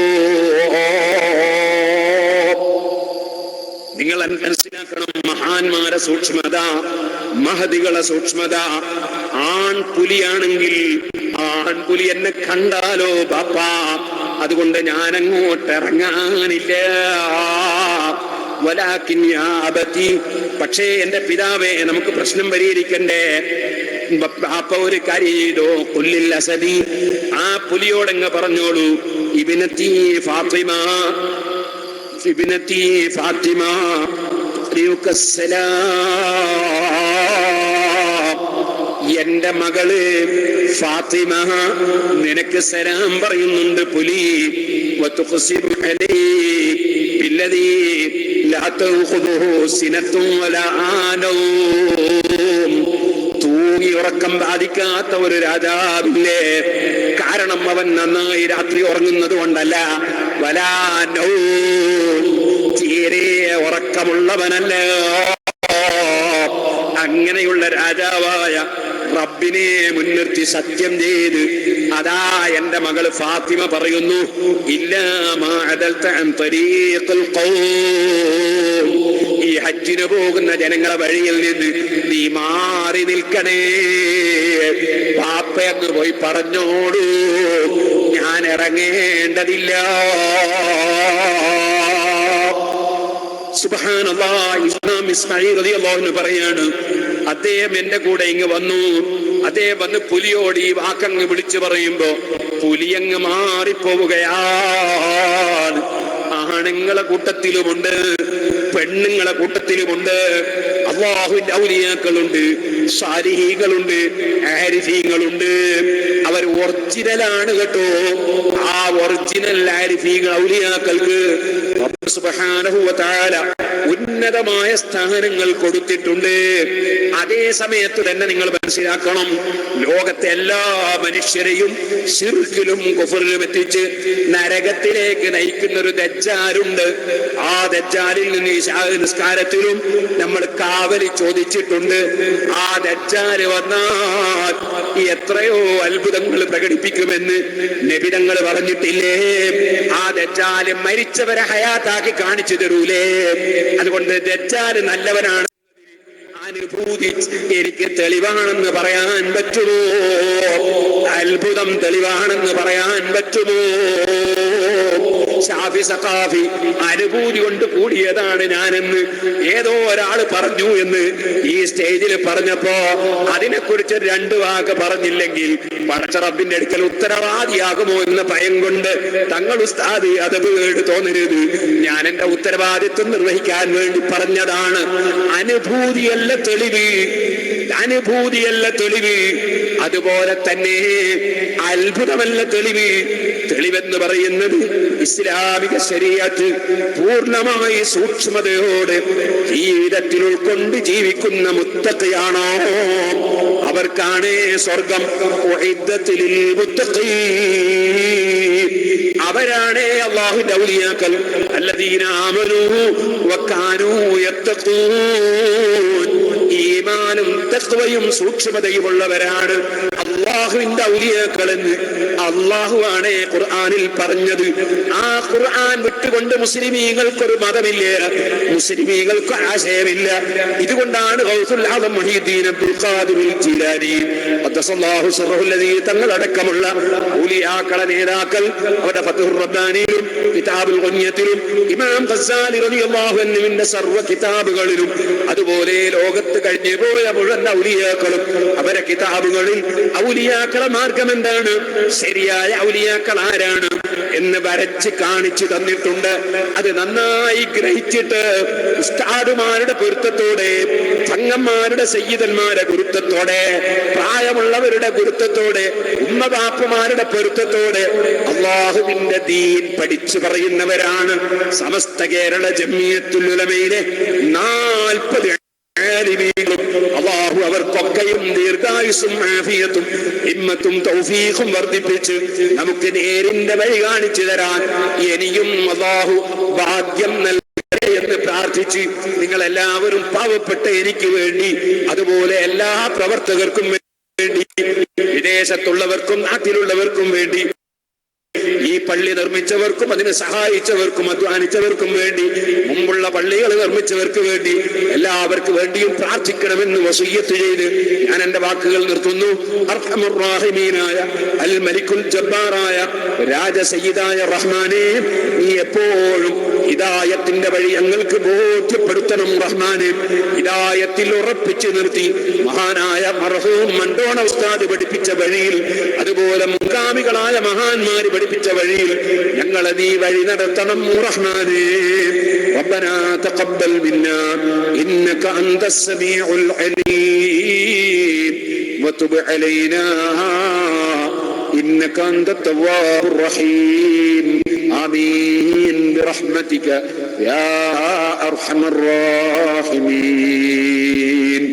നിങ്ങൾ മനസ്സിലാക്കണം മഹാന്മാരെ സൂക്ഷ്മത, മഹദികളെ സൂക്ഷ്മത. ആൺപുലിയാണെങ്കിൽ ആൺപുലി എന്നെ കണ്ടാലോ ബാപ്പാ, അതുകൊണ്ട് ഞാൻ അങ്ങോട്ട് ഇറങ്ങാനില്ല. വലാകിൻ യാ അബതി, പക്ഷേ എന്റെ പിതാവേ നമുക്ക് പ്രശ്നം പരിഹരിക്കണ്ടേ. ബാപ്പ ഒരു കാര്യം ചെയ്തോ, കുല്ലിൽ അസദി, ആ പുലിയോടങ്ങ് പറഞ്ഞോളൂ, ഇബ്നതി ഫാത്തിമ, ഇബ്നതി ഫാത്തിമ എന്റെ മകള് ഫാത്തിമ നിനക്ക് സലാം പറയുന്നുണ്ട് പുലി. തൂങ്ങി ഉറക്കം ബാധിക്കാത്ത ഒരു രാജാവില്ലേ. കാരണം അവൻ നന്നായി രാത്രി ഉറങ്ങുന്നത് കൊണ്ടല്ല, വലാനോ തീരെ ഉറക്കമുള്ളവനല്ല. അങ്ങനെയുള്ള രാജാവായ റബ്ബിനെ മുൻനിർത്തി സത്യം ചെയ്ത് അതാ എന്റെ മകൾ ഫാത്തിമ പറയുന്നു, ഈ ഹജ്ജിന് പോകുന്ന ജനങ്ങളെ വഴിയിൽ നിന്ന് നീ മാറി നിൽക്കണേ. പാപ്പയങ്ങ് പോയി പറഞ്ഞോടൂ, ഞാൻ ഇറങ്ങേണ്ടതില്ല. സുബ്ഹാനല്ലാഹ്. ഇമാം ഇസ്മാഈൽ റളിയല്ലാഹു അൻഹു പറയാണ്, അദ്ദേഹം എന്റെ കൂടെ ഇങ്ങ് വന്നു. അദ്ദേഹം വന്ന് പുലിയോട് ഈ വാക്കങ്ങ് വിളിച്ചു പറയുമ്പോ പുലിയങ്ങ് മാറിപ്പോവുകയാണ്. ആണുങ്ങളെ കൂട്ടത്തിലുമുണ്ട്, പെണ്ണുങ്ങളെ കൂട്ടത്തിലുമുണ്ട്. അല്ലാഹുവിന്റെ ഔലിയാക്കളുണ്ട്, സാലിഹീകളുണ്ട്, ആരിഫീങ്ങളുണ്ട്. അവർ ഒറിജിനലാണ് കേട്ടോ. ആ ഒറിജിനൽ ആരിഫീങ്ങൾ ഔലിയാക്കൾക്ക് സുബ്ഹാനഹു വ തആല ഉന്നതമായ സ്ഥാനങ്ങൾ കൊടുത്തിട്ടുണ്ട്. അതേ സമയത്ത് തന്നെ നിങ്ങൾ മനസ്സിലാക്കണം, ലോകത്തെ എല്ലാ മനുഷ്യരെയും ശിർക്കിലും കുഫറിലും എത്തിച്ച് നരകത്തിലേക്ക് നയിക്കുന്ന ഒരു ദജ്ജാലുണ്ട്. ആ ദജ്ജാലിൽ നിന്ന് ഇശാ നിസ്കാരത്തിലും നമ്മൾ കാവലി ചോദിച്ചിട്ടുണ്ട്. ആ ദജ്ജാല് വന്നാൽ എത്രയോ അത്ഭുതങ്ങൾ പ്രകടിപ്പിക്കുമെന്ന് നബിതങ്ങൾ പറഞ്ഞിട്ടില്ലേ? ആ ദജ്ജാല് മരിച്ചവരെ ഹയാത്താക്കി കാണിച്ചു തരൂലേ? അതുകൊണ്ട് ദജ്ജാല് നല്ലവനാണ് അനുഭൂതി എനിക്ക് തെളിവാണെന്ന് പറയാൻ പറ്റുമോ? അത്ഭുതം തെളിവാണെന്ന് പറയാൻ പറ്റുമോ? ഷാഫി സഖാഫി അനുഭൂതി കൊണ്ട് കൂടിയതാണ് ഞാനെന്ന് ഏതോ ഒരാള് പറഞ്ഞു എന്ന് ഈ സ്റ്റേജിൽ പറഞ്ഞപ്പോ അതിനെക്കുറിച്ച് രണ്ടു വാക്ക് പറഞ്ഞില്ലെങ്കിൽ പടച്ച റബ്ബിന്റെ അടുക്കൽ ഉത്തരവാദിയാകുമോ എന്ന ഭയം കൊണ്ട് തങ്ങൾ ഉസ്താദ് അതബ് കേട് തോന്നരുത്, ഞാൻ എന്റെ ഉത്തരവാദിത്വം നിർവഹിക്കാൻ വേണ്ടി പറഞ്ഞതാണ്. അനുഭൂതിയല്ല തെളിവ്, അനുഭൂതിയല്ല തെളിവ്, അതുപോലെ തന്നെ അത്ഭുതമല്ല തെളിവ്. തെളിവെന്ന് പറയുന്നത് ഇസ്ലാമിക ശരീഅത്ത് പൂർണ്ണമായി സൂക്ഷ്മതയോടെ ജീവിതത്തിൽ ഉൾക്കൊണ്ട് ജീവിക്കുന്ന മുത്തഖിയാണോ അവർക്കാണ് സ്വർഗം. അവരാണ് അല്ലാഹുവിന്റെ ഔലിയാക്കൾ. അല്ലദീന ആമനൂ വകാനൂ യത്തഖൂൻ, ഈമാനും തഖ്വയും സൂക്ഷ്മതയുമുള്ളവരാണ് അല്ലാഹുവിന്റെ ഔലിയാക്കൾ എന്ന് അല്ലാഹുവാണ് ഖുർആനിൽ പറഞ്ഞത്. ആ ഖുർആൻ വിട്ടുകൊണ്ട് മുസ്ലിമീങ്ങൾക്കൊരു മതമില്ല, മുസ്ലിമീങ്ങൾക്ക് ആശയമില്ല. ഇതുകൊണ്ടാണ് ഗൗസുൽ ആദം മുഹീദ്ദീൻ അബ്ദുൽ ഖാദിർ ജീലാനി ഖദ്ദസല്ലാഹു സിർറഹുൽ അദീ തങ്ങളടക്കമുള്ള ഔലിയാക്കളെ നേതാക്കൾ അവരുടെ ഫത്ഹുർ റബ്ബാനിയിലും കിതാബുൽ ഗുനിയത്തിലും ഇമാം ഗസ്സാലി റളിയല്ലാഹു അൻഹുവിന്റെ സർവ്വ കിതാബുകളിലും അതുപോലെ ലോകത്ത് കഴിഞ്ഞു പോയ മുഴുവൻ ഔലിയാക്കളും അവരുടെ കിതാബുകളിൽ ഔലിയാക്കളെ മാർഗം എന്താണ്, ശരിയായ ഔലിയാക്കൾ ആരാണ് എന്ന് വരച്ച് കാണിച്ചു തന്നിട്ടുണ്ട്. അത് നന്നായി ഗ്രഹിച്ചിട്ട് ഉസ്താദുമാരുടെ പൊരുത്തത്തോടെ, ചങ്ങന്മാരുടെ സയ്യിദന്മാരുടെ ഗുരുത്വത്തോടെ, പ്രായമുള്ളവരുടെ ഗുരുത്വത്തോടെ, ഉമ്മബാപ്പുമാരുടെ പൊരുത്തത്തോടെ അല്ലാഹുവിന്റെ ദീൻ പഠിച്ചു പറയുന്നവരാണ് സമസ്ത കേരള ജംഇയ്യത്തുൽ ഉലമയിലെ 40 അല്ലാഹു അവർക്കൊക്കെയും ദീർഘായുസ്സും ആഫിയത്തും ഹിമ്മത്തും തൗഫീഖും വർദ്ധിപ്പിച്ച് നമുക്ക് നേരിന്റെ വഴി കാണിച്ചു തരാൻ ഇനിയും അല്ലാഹു ഭാഗ്യം നൽകട്ടെ എന്ന് പ്രാർത്ഥിച്ച് നിങ്ങൾ എല്ലാവരും പാവപ്പെട്ട എനിക്ക് വേണ്ടി, അതുപോലെ എല്ലാ പ്രവർത്തകർക്കും വേണ്ടി, വിദേശത്തുള്ളവർക്കും നാട്ടിലുള്ളവർക്കും വേണ്ടി, ഈ പള്ളി നിർമ്മിച്ചവർക്കും അതിനെ സഹായിച്ചവർക്കും അധ്വാനിച്ചവർക്കും വേണ്ടി, മുമ്പുള്ള പള്ളികൾ നിർമ്മിച്ചവർക്ക് വേണ്ടി, എല്ലാവർക്കും വേണ്ടിയും പ്രാർത്ഥിക്കണമെന്ന് വസിയ്യത്ത് ചെയ്ത് ഞാൻ എന്റെ വാക്കുകൾ നിർത്തുന്നു. അർഹമുർ റഹീമീനായ അൽ മലിക്കുൽ ജബ്ബാറായ രാജസയ്യിദായ റഹ്മാനെ, നീ എപ്പോഴും ഹിദായത്തിന്റെ വഴി ഞങ്ങൾക്ക് ബോധ്യപ്പെടുത്തണം റഹ്മാനെ. ഹിദായത്തിൽ ഉറപ്പിച്ചു നിർത്തി മഹാനായ മർഹൂം മണ്ടോണ ഉസ്താദ് പഠിപ്പിച്ച വഴിയിൽ, അതുപോലെ മുൻഗാമികളായ മഹാന്മാര് പഠിപ്പിച്ച വഴിയിൽ ഞങ്ങളെ നീ വഴി നടത്തണം റഹ്മാനേ. റബ്ബനാ തഖബ്ബൽ മിന്നാ ഇന്നക അൻതസ് സമീഉൽ അലീം വതുബ് അലൈനാ ഇന്നക അൻതത് തവ്വാബുർ റഹീം. ആമീൻ ബിറഹ്മതിക യാ അർഹമർ റഹീമീൻ.